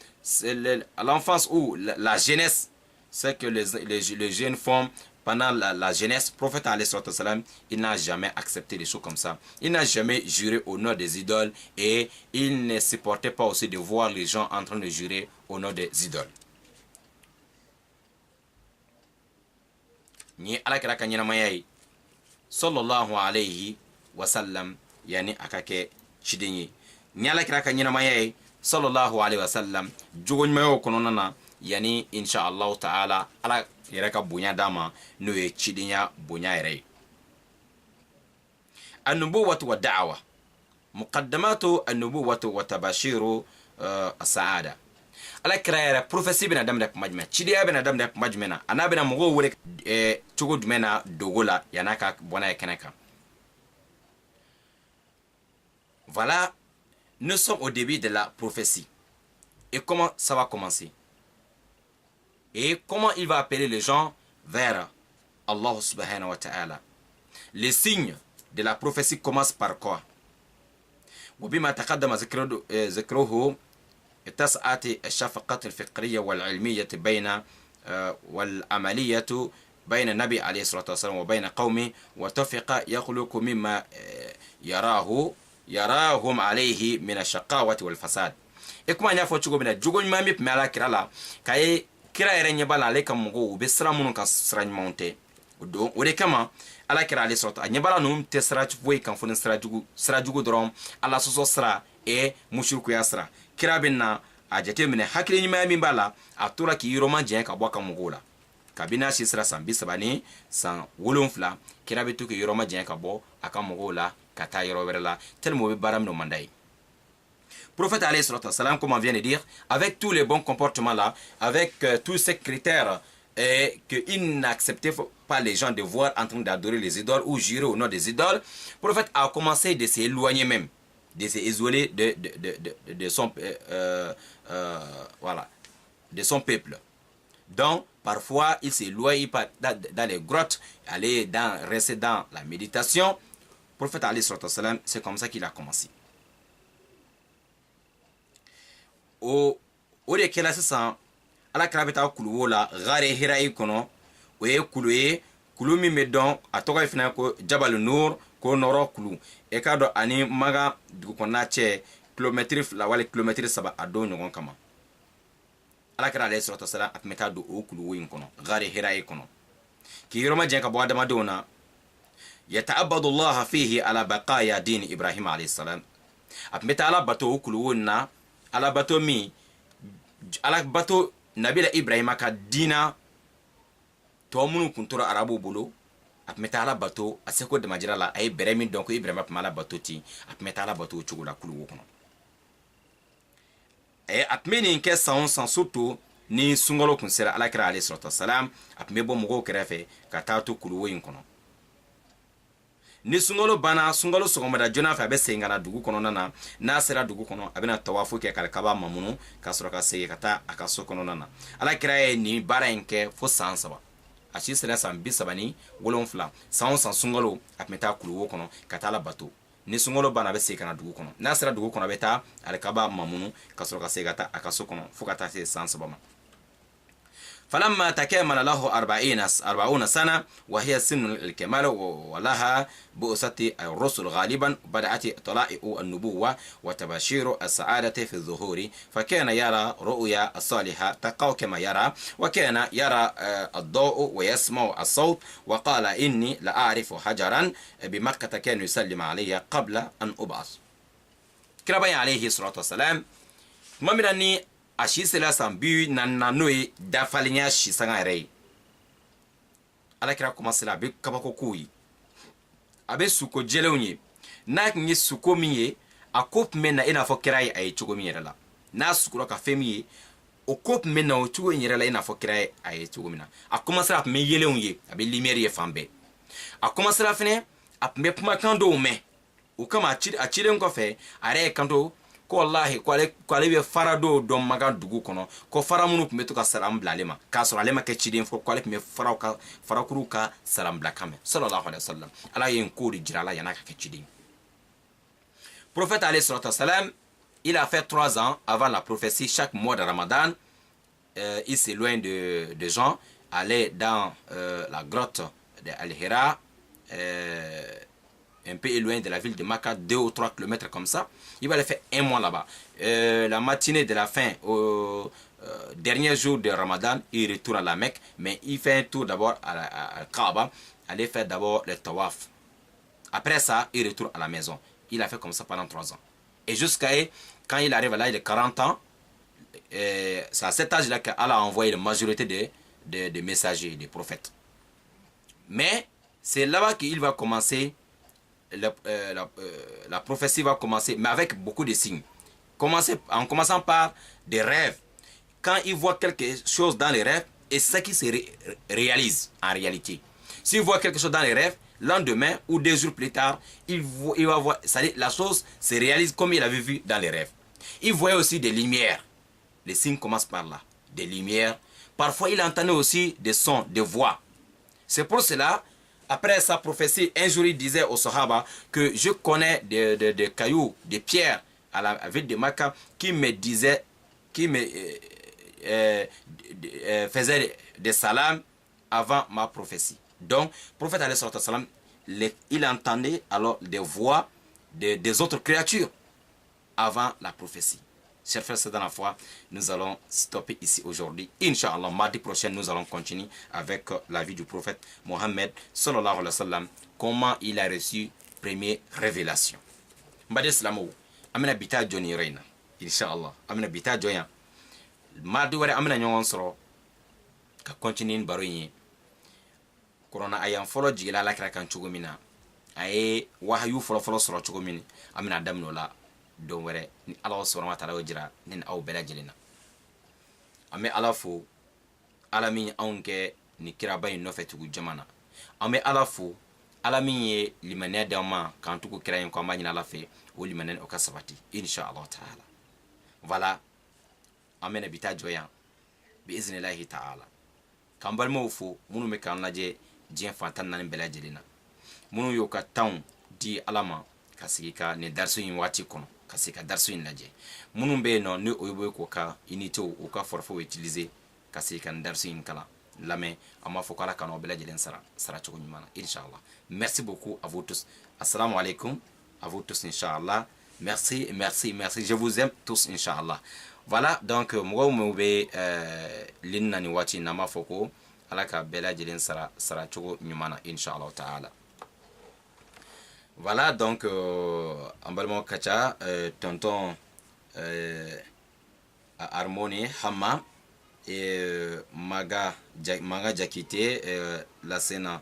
A: à l'enfance ou la jeunesse, c'est que les jeunes font pendant la jeunesse, le prophète alayhi salam, il n'a jamais accepté des choses comme ça. Il n'a jamais juré au nom des idoles et il ne supportait pas aussi de voir les gens en train de jurer au nom des idoles. Ni alakira ka ɲɛnamaya ye sallallahu alayhi wa sallam yani a ka kɛ ciden ye. Ni alakira ka ɲɛnamaya ye sallallahu alayhi wa sallam jogo ɲumanyaw kɔnɔna na yani inshallah ta'ala ala yɛrɛ ka bonya d'a ma n'o ye cidenya bonya yɛrɛ ye. An-nubuwwatu wa da'wa muqaddamatu an-nubuwwatu wa tabashiru as-sa'ada. Ala kira yɛrɛ prophétie bɛna daminɛ kuma jumɛn, cidenya bɛna daminɛ kuma jumɛn na, a n'a bɛna mɔgɔw wele cogo jumɛn na dogo la yan'a ka bɔ n'a ye kɛnɛ kan. Voilà, nous sommes au début de la prophétie. Et comment ça va commencer? Et comment il va appeler les gens vers Allah subhanahu wa ta'ala. Les signes de la prophétie commencent par quoi? وبما تقدم ذكره اتسعت الشفقة الفكرية والعلمية بين والعملية بين النبي عليه الصلاة والسلام وبين قومه وتفق يخلق مما يراهم عليه من الشقاوة والفساد. إكما نفو تشوغو بنا جوغو نمامي بمالا كرالا كاي kira yɛrɛ ɲɛ b'a la ale ka mɔgɔw u bɛ sira minnu kan sira ɲumanw tɛ o de kama ala kira ale sɔrɔ a ɲɛ b'a la ninnu tɛ sira foyi kan fo ni sira jugu dɔrɔn ala sɔsɔ sira mushirikuya sira. Kira bɛ na a jate minɛ hakili ɲumanya min b'a la a tora k'i yɔrɔma jɛn ka bɔ a ka mɔgɔw la kabini a si sira san 30 ni san 7 kira bɛ to k'i yɔrɔma jɛn ka bɔ a ka mɔgɔw la ka taa yɔrɔ wɛrɛ la tellement o bɛ baara min o man d'a ye. Prophète alayhi salam, comme on vient de dire, avec tous les bons comportements là, avec tous ces critères qu'il n'acceptait pas les gens de voir en train d'adorer les idoles ou jurer au nom des idoles, le prophète a commencé de s'éloigner même, de s'isoler de son voilà, de son peuple. Donc parfois il s'éloigne dans les grottes, rester dans la méditation. Le prophète alayhi salam, c'est comme ça qu'il a commencé. O de kɛla sisan ala kira bɛ taa kuluwo la gare hirayi kɔnɔ o ye kulu ye kulu min bɛ dɔn a tɔgɔ ye fana ko jabal nur ko nɔrɔ kulu e k'a dɔn ani maga dugu kɔnɔna cɛ kilomɛtiri 2 wali kilomɛtiri 3 a don ɲɔgɔn kama. ala kira alayhi salatu wasalam a tun bɛ taa don o kuluwo in kɔnɔ gare hirayi kɔnɔ k'i yɔrɔma jɛn ka bɔ adamadenw na yata'abbadu allaha fihi ala baqaya din ibrahim alayhi salam a tun bɛ taa ala bato o kuluwo in na ala bato min ala bato nabila ibrahima ka dina tɔ minnu kun tora arabu bolo a tun bɛ taa ala bato a seko damajira la a ye bɛrɛ min dɔn ko ibrahima tun bɛ ala bato ten a tun bɛ taa ala bato o cogo la kuluwo kɔnɔ a tun bɛ nin kɛ san o san surtout ni sunkalo kun sera alakira alayhi salatu wasalam a tun bɛ bɔ mɔgɔw kɛrɛfɛ ka taa to kuluwo in kɔnɔ. Ni sunkalo banna sunkalo sɔgɔmada joona fɛ a bɛ segin ka na dugu kɔnɔna na n'a sera dugu kɔnɔ a bɛna tawafu kɛ ka kaba mamunu ka sɔrɔ ka segin ka taa a ka so kɔnɔna na. alakira ye nin baara in kɛ fo san 3 a si sera san 37 san o san sunkalo a tun bɛ taa kuluwo kɔnɔ ka taa ala bato ni sunkalo banna a bɛ segin ka na dugu kɔnɔ n'a sera dugu kɔnɔ a bɛ taa alikaba mamunu ka sɔrɔ ka segin ka taa a ka so kɔnɔ fo ka taa se san 3 ma. فلما تكامل له 40 سنة وهي سن الكمال ولها بؤسة الرسل غالبا بدأت طلائع النبوة وتباشير السعادة في الظهور فكان يرى رؤيا الصالحة تقع كما يرى وكان يرى الضوء ويسمع الصوت وقال إني لأعرف حجرا بمكة كان يسلم علي قبل أن أبعث. كربي عليه الصلاة والسلام ممرني a si sela san 40 n'o ye dafalenya si sanga yɛrɛ ye. alakira commencé la a bɛ kabako kow ye a bɛ suko jɛlenw ye n'a tun ye suko min ye a ko tun bɛ na i n'a fɔ kira ye a ye cogo min yɛrɛ la n'a sukura ka fɛn min ye o ko tun bɛ na o cogo in yɛrɛ la i n'a fɔ kira ye a ye cogo min na. a commencé a tun bɛ yelenw ye a bɛ lumière ye fan bɛɛ a commencé fɛnɛ a tun bɛ kumakan dɔw mɛn o kama a cilen kɔfɛ a yɛrɛ ye kanto ko wallahi ko ale be fara do don maga dugu kono ko fara munu kun be to ka salam bila ale ma k'a sɔrɔ ale ma kɛ ciden fɔ ko ale kun be farakuru ka salam bila kan mɛn sallallahu alaihi wasallam. ala ye n ko de jira la yana ka kɛ ciden. Prophète alayhi salatu wassalam, il a fait 3 ans avant la prophétie. Chaque mois de Ramadan, il s'éloigne de gens, aller dans la grotte d'Al-Hira, un peu éloigné de la ville de Makkah, 2 ou 3 kilomètres comme ça. Il va aller faire 1 mois là-bas. La matinée de la fin, au dernier jour de Ramadan, il retourne à la Mecque, mais il fait un tour d'abord à Kaaba, aller faire d'abord le tawaf. Après ça, il retourne à la maison. Il a fait comme ça pendant 3 ans. Et jusqu'à quand il arrive à l'âge de 40 ans, c'est à cet âge-là qu'Allah a envoyé la majorité des messagers, des prophètes. Mais c'est là-bas qu'il va commencer, la prophétie va commencer, mais avec beaucoup de signes. En commençant par des rêves. Quand il voit quelque chose dans les rêves, et c'est ça qui se réalise en réalité. S'il voit quelque chose dans les rêves, lendemain ou 2 jours plus tard, il va voir, la chose se réalise comme il avait vu dans les rêves. Il voyait aussi des lumières. Les signes commencent par là. Des lumières. Parfois, il entendait aussi des sons, des voix. C'est pour cela, après sa prophétie, un jour il disait aux Sahaba que je connais des cailloux, des pierres à la ville de Makkah qui me disaient, qui me faisaient des salams avant ma prophétie. Donc, le prophète alayhi salam, il entendait alors des voix des autres créatures avant la prophétie. Chers frères, c'est dans la foi, nous allons stopper ici aujourd'hui. Inch'Allah, mardi prochain, nous allons continuer avec la vie du prophète Mohammed sallallahu alayhi wa sallam, comment il a reçu première révélation. Mbade Islamo, amina bita Johnny Reina, Inch'Allah, amina bita Joya. Mardi wari amina nyon soro, ka continue baro yin. Corona ayan folo jigila la kira kan cogo min na a ye wahayu fɔlɔfɔlɔ sɔrɔ cogo min an bɛna daminɛ o la don wɛrɛ ni ala subhanahu wa ta'ala y'o jira ne ni aw bɛɛ lajɛlen na. An bɛ ala fo, ala min ye anw kɛ ni kiraba in nɔfɛ tugu jama na. An bɛ ala fo, ala min ye limaniya d'an ma k'an tugu kira in kɔ an b'a ɲini ala fɛ o limaniya o ka sabati inshallah ta'ala. Voilà, an bɛna bi taa jɔ yan bi iznillahi ta'ala. K'an balimaw fo minnu bɛ k'an lajɛ diɲɛ fantan naani bɛɛ lajɛlen na, minnu y'u ka temps di ala ma ka sigi ka nin darisu in waati kɔnɔ ka sigi ka darisu in lajɛ, minnu bɛ yen nɔ ni o ye k'o ka unité u ka forfait utiliser ka sigi ka nin darisu in kalan lamɛn, an b'a fɔ k'ala kana o bɛɛ lajɛlen sara cogo ɲuman na inshallah. Merci beaucoup à vous tous. Assalamu alaikum à vous tous inshallah. Merci, je vous aime tous inshallah. Voilà, donc mɔgɔw minnu bɛ lini na nin waati in na an b'a fɔ ko ala ka bɛɛ lajɛlen sara cogo ɲuman na inshallah ta'ala. Voilà, donc en balimaw ka ca tonton Harmony Hama et Maga Jakite, Lassena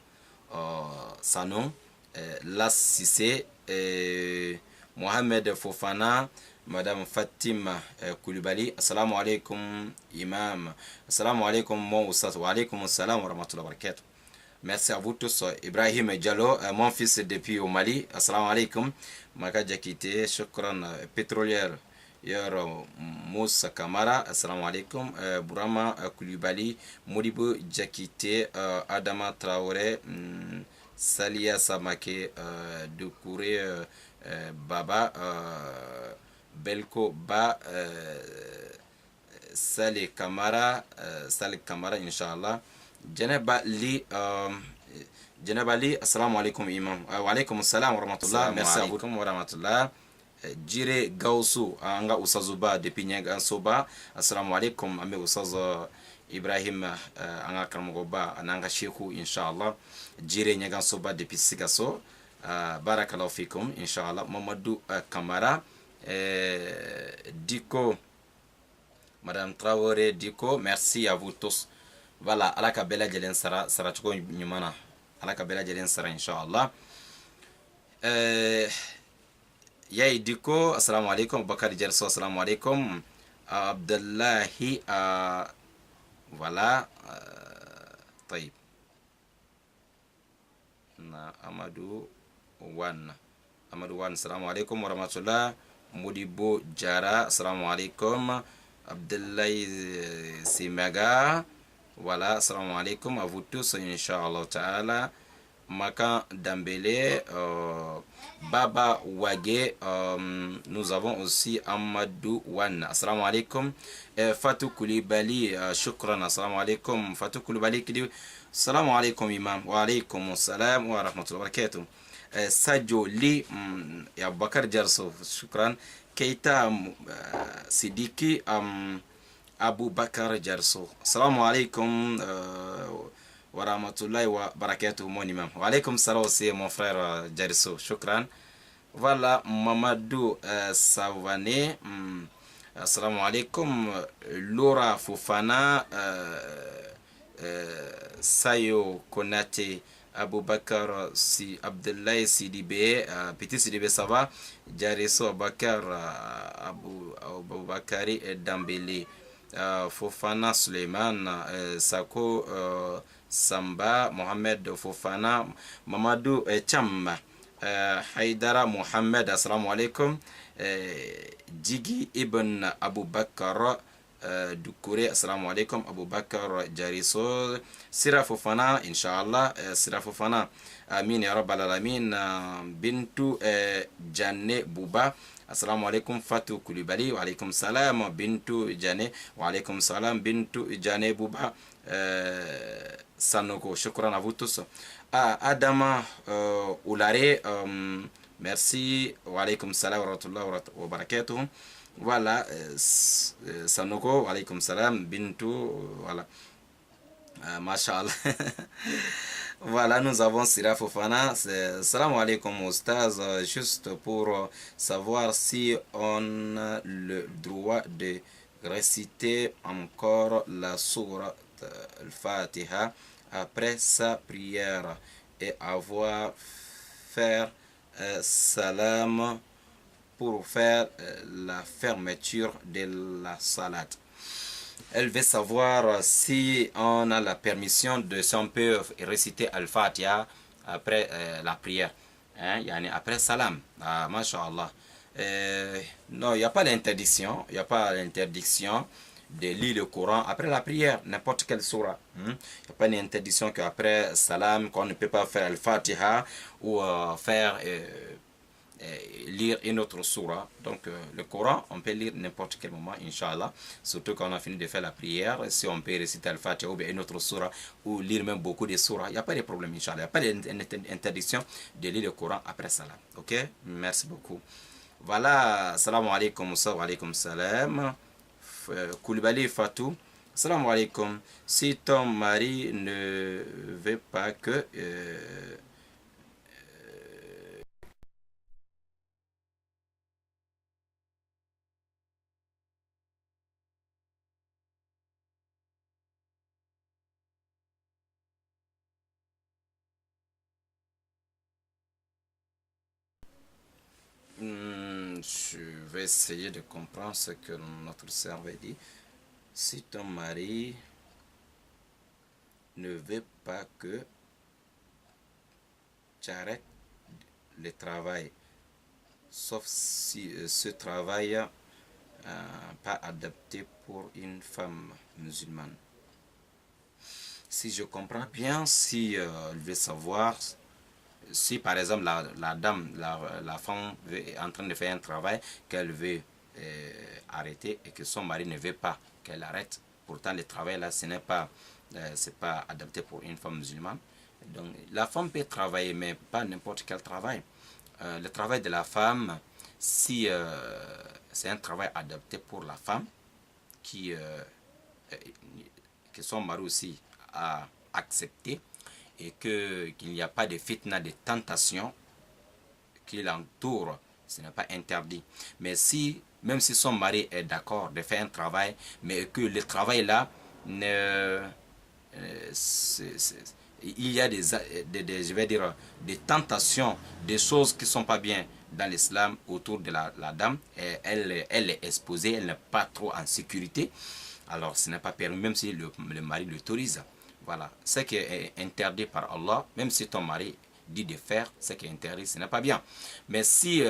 A: Sanon, Las Sissé, Mohamed Fofana, Madame Fatima Koulibaly. Assalamu alaikum imam. Assalamu alaikum mon oustaz. Wa alaikum assalam wa rahmatullahi wa barakatuh. Merci à vous tous. Ibrahim Diallo, mon fils depuis au Mali. Assalamu alaikum. Maga Jakite, Shukran pétrolière. Yor Moussa Kamara, assalamu alaikum. Burama Koulibaly, Modibo Jakite, Adama Traoré, Salia Samake, Doukouré Baba, Belko Ba, Saleh Kamara, Inch'Allah. Janaba Li, assalamu alaikum imam. Wa alaikum assalam wa rahmatullah. Merci à vous wa rahmatullah. Jire Gausu, anga usazuba depuis Nyaga Soba. Assalamu alaikum, ame usaz Ibrahim anga karmogoba ananga sheku inshallah. Jire Nyaga Soba depuis Sigaso. Barakallahu fikum inshallah. Mamadou Kamara, Diko, Madame Traoré Diko, merci à vous tous. Voilà, alaka bela jelen sara choko nyumana. Alaka bela jelen sara inshallah. Yay Diko, assalamu alaikum. Bakari Jerso, assalamu alaikum. Abdullahi, voilà. طيب. Amadou Wan, assalamu alaikum wa rahmatullah. Modibo Jara, assalamu alaikum. Abdullahi Simaga, voilà, assalamu alaikum à vous tous, Inch'Allah Ta'ala. Makan Dambele, Baba Wage, nous avons aussi Amadou Wan, assalamu alaikum. Fatou Koulibaly, shukran, assalamu alaikum. Fatou Koulibaly qui dit assalamu alaikum imam, wa alaikum salam wa rahmatullahi wa barakatuh. Sadio Li, Abubakar Jarso, shukran. Keita Sidiki, Abu Bakar Jarso, assalamu alaikum. Wa rahmatullahi wa barakatuh, mon imam. Wa alaykum salam aussi, mon frère Jariso. Shukran. Voilà, Mamadou Savané. Assalamu alaikum. Laura Fofana. Sayo Konate. Aboubakar si Abdoulaye Sidibé. Petit Sidibé, ça va. Jariso Abakar. Aboubakari Dambélé. Fofana Suleiman. Sako. Samba Mohamed Fofana, Mamadou Chamba, Haidara Mohamed, assalamu alaikum. Djigi Ibn Abu Bakar Doukouré, assalamu alaikum. Abu Bakar Jariso, Sira Fofana, Inch'Allah, Sira Fofana, Amin ya Rabbal Alamin. Bintou Jane Bouba, assalamu alaikum. Fatou Koulibaly, wa alaikum salam. Bintou Jane, wa alaikum salam. Bintou Jane Bouba, Sanoko, shukran à vous tous. Adama Oulare, merci. Wa alaikum salam wa rahmatullahi wa barakatuh. Voilà, Sanoko, wa alaikum salam. Bintou, voilà. Masha'Allah. Voilà, nous avons Sira Fofana. Salam alaikum Oustaz. Juste pour savoir si on a le droit de réciter encore la sourate Al-Fatiha après sa prière et avoir faire salam pour faire la fermeture de la salat. Elle veut savoir si on a la permission de, si on peut réciter Al-Fatiha après la prière, hein, après salam. Masha'Allah. Non, il n'y a pas d'interdiction, il n'y a pas d'interdiction de lire le Coran après la prière, n'importe quelle sourate. Il n'y a pas d'interdiction qu'après salam, qu'on ne peut pas faire Al-Fatiha ou faire lire une autre sourate. Donc le Coran, on peut lire n'importe quel moment, Inch'Allah. Surtout quand on a fini de faire la prière, si on peut réciter Al-Fatiha ou bien une autre sourate, ou lire même beaucoup de sourates, il n'y a pas de problème, Inch'Allah. Il n'y a pas d'interdiction de lire le Coran après salam. Ok? Merci beaucoup. Voilà, salam alaikum, wa alaikum salam. Koulibaly Fatou, salam alaikum. Si ton mari ne veut pas que je vais essayer de comprendre ce que notre cerveau dit. Si ton mari ne veut pas que tu arrêtes le travail, sauf si ce travail n'est pas adapté pour une femme musulmane. Si je comprends bien, si elle veut savoir, si par exemple la dame, la femme est en train de faire un travail qu'elle veut arrêter et que son mari ne veut pas qu'elle arrête, pourtant le travail là, ce n'est pas, c'est pas adapté pour une femme musulmane. Donc la femme peut travailler, mais pas n'importe quel travail. Le travail de la femme, si c'est un travail adapté pour la femme, que son mari aussi a accepté, et qu'il n'y a pas de fitna, de tentation qui l'entoure, ce n'est pas interdit. Mais si, même si son mari est d'accord de faire un travail, mais que le travail là, il y a je vais dire, des tentations, des choses qui ne sont pas bien dans l'islam autour de la dame, et elle est exposée, elle n'est pas trop en sécurité, alors ce n'est pas permis, même si le mari l'autorise. Voilà, ce qui est interdit par Allah, même si ton mari dit de faire ce qui est interdit, ce n'est pas bien. Mais si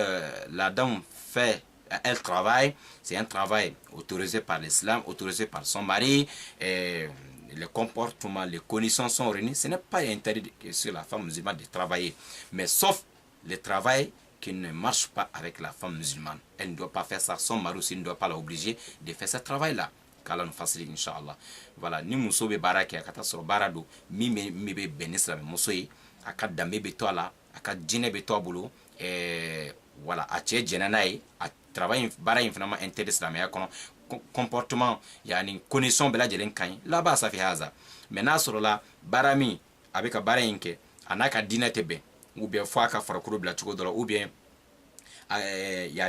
A: la dame fait elle travaille, c'est un travail autorisé par l'islam, autorisé par son mari, et les comportements, les connaissances sont réunies, ce n'est pas interdit sur la femme musulmane de travailler, mais sauf le travail qui ne marche pas avec la femme musulmane. Elle ne doit pas faire ça, son mari aussi ne doit pas l'obliger de faire ce travail-là. Qu'Allah nous facilite, Inch'Allah. Voilà, ni muso be baara kɛ a ka taa sɔrɔ baara don min bɛ bɛn ni silamɛmuso ye, a ka danbe bɛ to a la, a ka diinɛ bɛ to a bolo, voilà, a cɛ jɛnna n'a ye, a travail baara in fana ma intérêt silamɛya kɔnɔ, comportement yani connaissance bɛɛ lajɛlen ka ɲi, la b'a sa fi haza. mais n'a sɔrɔ la baara min a bɛ ka baara in kɛ a n'a ka diinɛ tɛ bɛn, ou bien fo a ka farikolo bila cogo dɔ la, ou bien il y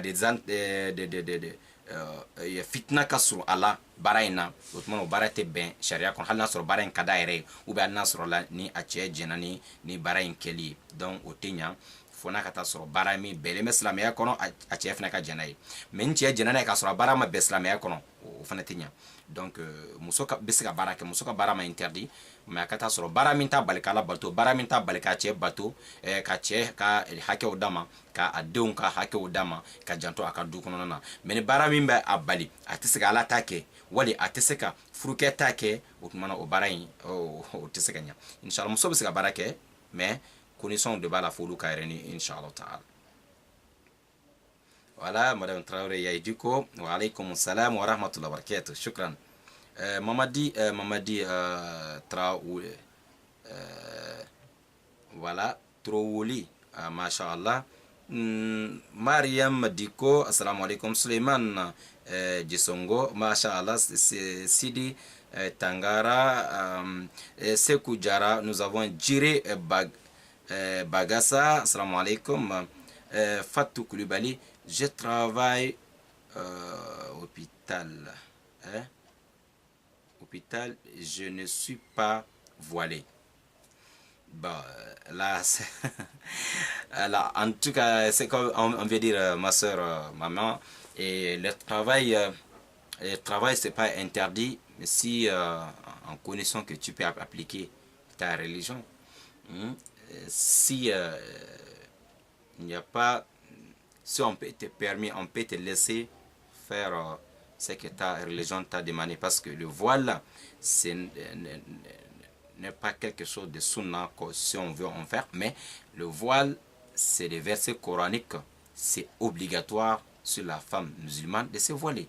A: a fitna ka sɔrɔ a la baara in na, o tuma o baara tɛ bɛn sariya kɔnɔ, hali n'a sɔrɔ baara in ka d'a yɛrɛ ye, ou bien hali n'a sɔrɔ la ni a cɛ jɛnna ni baara in kɛli ye, donc o tɛ ɲa fo n'a ka taa sɔrɔ baara min bɛnlen bɛ silamɛya kɔnɔ a cɛ fana ka jɛn n'a ye, mais ni cɛ jɛnna n'a ye k'a sɔrɔ a baara ma bɛn silamɛya kɔnɔ, o fana tɛ ɲa. donc muso bɛ se ka baara kɛ, muso ka baara ma interdit, mais a ka taa sɔrɔ baara min t'a bali k'ala bato, baara min t'a bali k'a cɛ bato, ka cɛ ka hakɛw d'a ma, k'a denw ka hakɛw d'a ma, ka janto a ka du kɔnɔna na. mais ni baara min bɛ a bali a tɛ se ka ala ta kɛ, wali a tɛ se ka furukɛ ta kɛ, o tuma na o baara in o tɛ se ka ɲa. inshallah muso bɛ se ka baara kɛ, mais connaissance de b'a la fo olu ka yɛrɛ ni inshallah taala. Voilà, Madame Traoré Yaïdiko, wa alaykoum salam wa rahmatullahi wa barakatuh, shukran. Mamadi Traoré, voilà, Traoré, mashallah. Mariam Diko, assalamu alaikum. Suleiman Jisongo, mashallah. Sidi Tangara, Sekou Jara, nous avons Jiré Bagassa, assalamu alaikum. Fatou Koulibaly, je travaille hôpital. Hôpital, je ne suis pas voilé. Bon, là, là, en tout cas, c'est comme on veut dire, ma soeur, maman, et le travail, c'est pas interdit, mais si en connaissant que tu peux appliquer ta religion, si il n'y a pas, si on peut te permettre, on peut te laisser faire ce que ta religion t'a demandé, parce que le voile, n'est pas quelque chose de sunna si on veut en faire, mais le voile, c'est des versets coraniques, c'est obligatoire sur la femme musulmane de se voiler.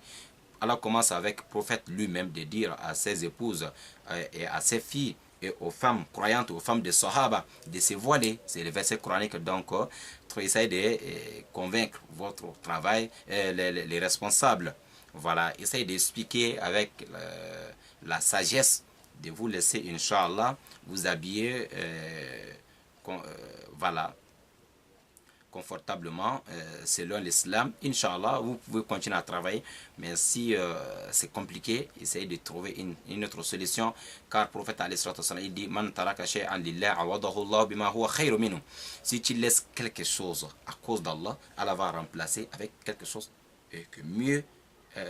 A: Allah commence avec le prophète lui-même de dire à ses épouses et à ses filles et aux femmes croyantes, aux femmes de Sahaba, de se voiler. C'est le verset coranique. Donc, essayez de convaincre votre travail, les responsables. Voilà, essayez d'expliquer avec la sagesse, de vous laisser, Inch'Allah, vous habiller, voilà, confortablement, selon l'islam. Inch'Allah, vous pouvez continuer à travailler, mais si c'est compliqué, essayez de trouver une autre solution, car le prophète il dit Man taraka shay'an lillah awadahu Allah bima huwa khayru minhu. Si tu laisses quelque chose à cause d'Allah, Allah va remplacer avec quelque chose que mieux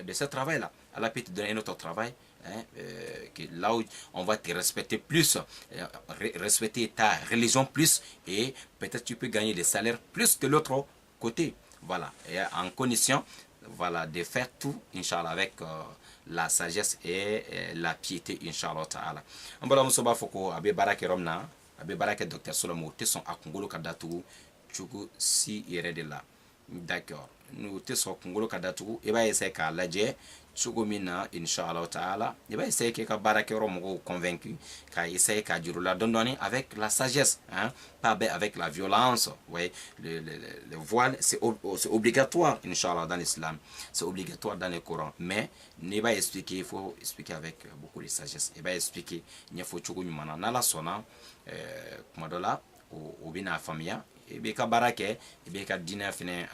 A: de ce travail-là. Allah peut te donner un autre travail, que là où on va te respecter plus, respecter ta religion plus, et peut-être tu peux gagner des salaires plus que l'autre côté. Voilà, et en condition, voilà, de faire tout, Inch'Allah, avec la sagesse et la piété, Inch'Allah ta'ala. On va vous foko abe barake romna, abe barake docteur Solomo, te son akungolo kadatu, chuku si yere de là. D'accord, nous te son akungolo kadatu, et va essayer qu'à la Chugomina, Inch'Allah Ta'ala, il va essayer que Barake Romo convaincu, qu'il essaye qu'à la donner avec la sagesse, hein, pas avec la violence. Ouais, le voile, c'est obligatoire, Inch'Allah, dans l'islam, c'est obligatoire dans le Coran, mais il va expliquer, il faut expliquer avec beaucoup de sagesse. Il va expliquer, il faut Chugomina, Nala Sona, Kumadola, ou bien famille, et bien Barake, et bien Dina Fine.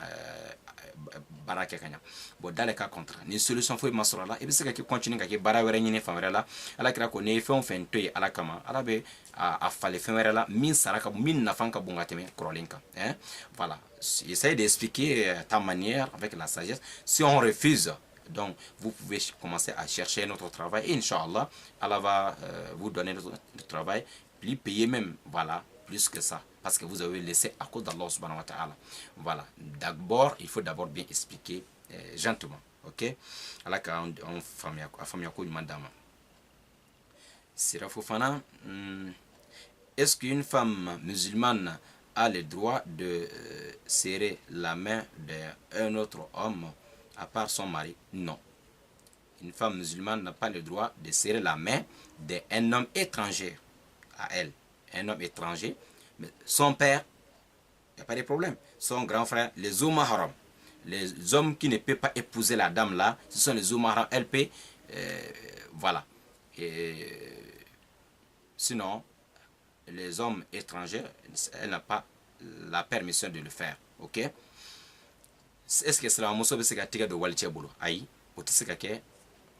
A: Baraka kanya bon dans le cas contraire ni solution faut masora la e be se ka continue ka ke bara wɛrɛ ɲini fan wɛrɛ la ala kira ko ne fɛn fɛn to ye ala kama ala be a fale fɛn wɛrɛ la min saraka min nafan ka bon ka tɛmɛ kɔrɔlen kan hein voilà essaye d'expliquer ta manière avec la sagesse. Si on refuse, donc vous pouvez commencer à chercher notre travail et Inch'Allah Allah va vous donner notre travail, plus payer même, voilà, plus que ça. parce que vous avez laissé à cause d'Allah subhanahu wa ta'ala. Voilà, d'abord il faut d'abord bien expliquer gentiment, ok. Alors qu'on famille madame Sira Fofana, est-ce qu'une femme musulmane a le droit de serrer la main d'un autre homme à part son mari? Non. Une femme musulmane n'a pas le droit de serrer la main d'un homme étranger à elle. Un homme étranger, mais son père, il n'y a pas de problème. Son grand frère, les Umaharam, les hommes qui ne peuvent pas épouser la dame là, ce sont les Umaharam, elle peut, voilà. Et, sinon, les hommes étrangers, elle n'a pas la permission de le faire, ok? Est-ce que c'est la mosso que tu as de Walche Bolo? Aïe, ou tu sais que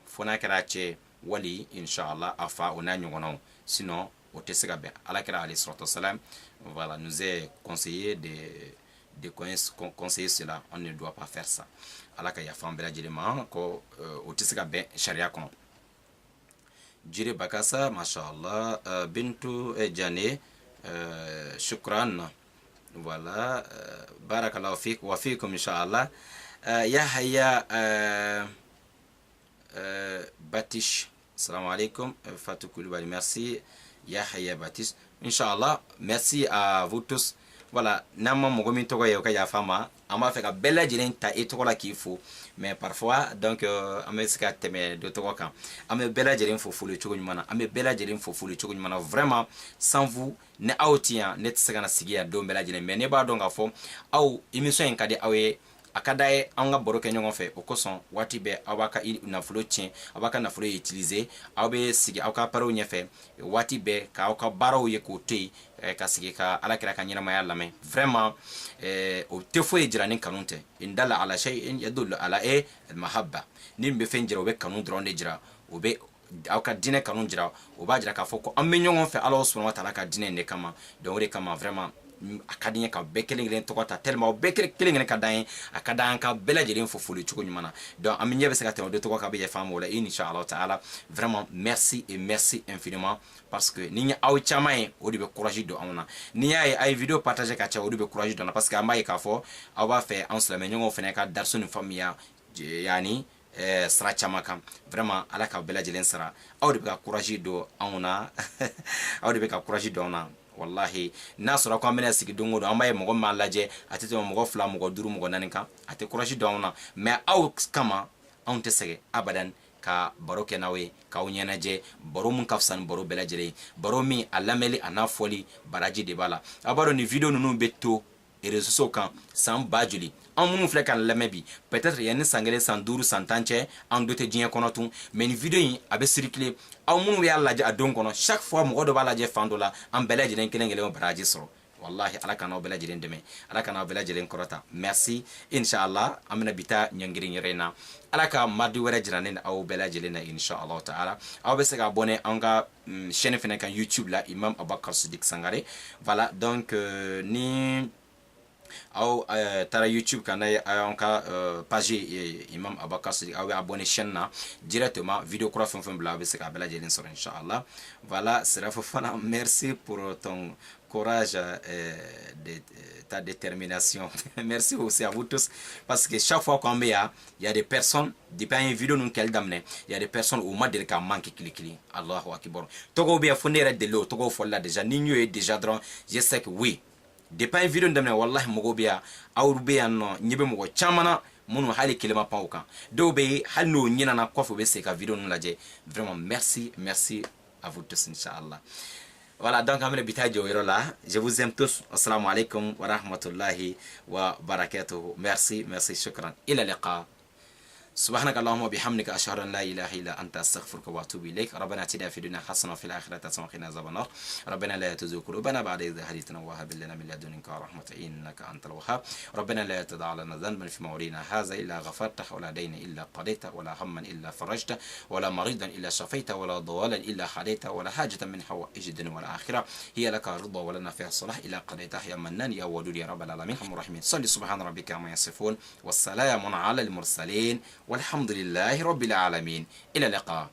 A: fona karache wali inshallah afa ona nyongono, sinon au tesega ben alakira alayhi salatu wassalam, voilà, nous est conseillé de conseiller cela. On ne doit pas faire ça. Alaka ya fambela jelema ko au tesega ben sharia kono jire bakasa mashallah bintu jane shukran, voilà, barakallahu fik wa fikum inshallah. Yahya Batish, salam alaikum, Fatou Koulibaly, merci. Yahya Batish, Inch'Allah, merci à vous tous. Voilà, nama mogomi togo yoka ya fama, ama fait ka bella jilen ta et togo la qu'il faut, mais parfois donc ame ska teme de togo kan, ame bella jilen fo le chogo nyumana, ame bella jilen fo le chogo nyumana, vraiment sans vous ne autia net saka na sigia do bella jilen, mais ne ba donga fo au émission en kadi awe akadaye anga boroke nyongo fe okoson wati be awaka nafulo tien awaka nafulo utiliser awbe sigi awka paro nyefe wati be ka awka baro ye kote ka sigi ka alakira ka nyina maya lame vraiment o tefo ejirani kanunte indala ala shay'in yadullu ala al mahabba nimbe fenjira obe kanun dronde jira obe awka dine kanun jira oba jira ka foko amme nyongo fe Allah subhanahu wa ta'ala ka dine ne kama donc kama vraiment akadinya ka bekelen tokota tellement bekelen ka dan akadan ka belajelen fo fulu chuko nyumana. Donc aminye be sekate de tokoka be fam wala inshallah taala. Vraiment merci et merci infiniment parce que ninya aw chamae odi be courage do amna niya ay vidéo partager ka cha odi be courage do parce que amay ka fo awa fait en cela mais nyongo fene ka darsun famia yani sra chama kam vraiment ala ka belajelen sra awdi be ka courage do amna awdi be ka courage do na wallahi nasura ko amena sigi dongo do amay mo ma laje atete mo fla mo duru mo nanin kan ate courage do na mais aw kama on te sege abadan ka baro kenawe ka unyana je baro mun kafsan baro belajere baro mi alameli anafoli baraji de bala abaro ni video nunu beto et réseaux sociaux kan sans bajuli en mun fle kan lamebi peut-être yani sangale sans duru sans tanche en dote dien konotu mais ni video yi abe circuler aw mun wi alla ja adon kono chaque fois mo do bala je fandola en belajere kelengele mo baraji soro wallahi ala kana belajere ndeme ala kana belajere korota merci inshallah amna bita nyangiri nyerena ala ka madu wara jiranen aw belajere na inshallah taala aw be se ga abonné anga chaîne fene kan YouTube la Imam Abakar Siddiq Sangare. Voilà donc ni aw tara YouTube kana on ka page Imam Abakar Siddiq aw abonné chaîne na directement vidéo kura fon bla be se ka belajere sur inshallah. Voilà, Sira Fofana, merci pour ton courage de ta détermination. Merci aussi à vous tous parce que chaque fois qu'on met il y a des personnes depuis une vidéo nous qu'elle damne il y a des personnes au mal de ka manque cliquer Allahu akbar togo be fondere de l'eau togo folla déjà ninyo est déjà dans je sais que oui depuis une vidéo damne wallahi mogo biya awrube no nyibe mogo chamana munu hali kelema pauka do be halno nyina na kofu be se ka vidéo nous laje vraiment merci à vous tous inchallah. Voilà, donc je vous aime tous. Assalamu alaikum wa rahmatullahi wa barakatuh. Merci, shukran. Ila liqa. سبحانك اللهم وبحمدك أشهد أن لا إله إلا أنت أستغفرك وأتوب إليك. ربنا آتنا في الدنيا حسنة وفي الآخرة حسنة وقنا عذاب النار. ربنا لا تزغ قلوبنا بعد إذ هديتنا وهب لنا من لدنك رحمة إنك أنت الوهاب. ربنا لا تدع لنا ذنبا في موعدنا هذا إلا غفرته ولا دين إلا قضيته ولا هما إلا فرجته ولا مريضا إلا شفيته ولا ضوالا إلا حليته ولا حاجة من حوائج الدنيا والآخرة هي لك رضا ولنا فيها الصلاح إلا قضيتها يا منان يا ودود يا رب العالمين الرحمن. صل سبحان ربك عما يصفون والسلام على المرسلين والحمد لله رب العالمين. إلى اللقاء.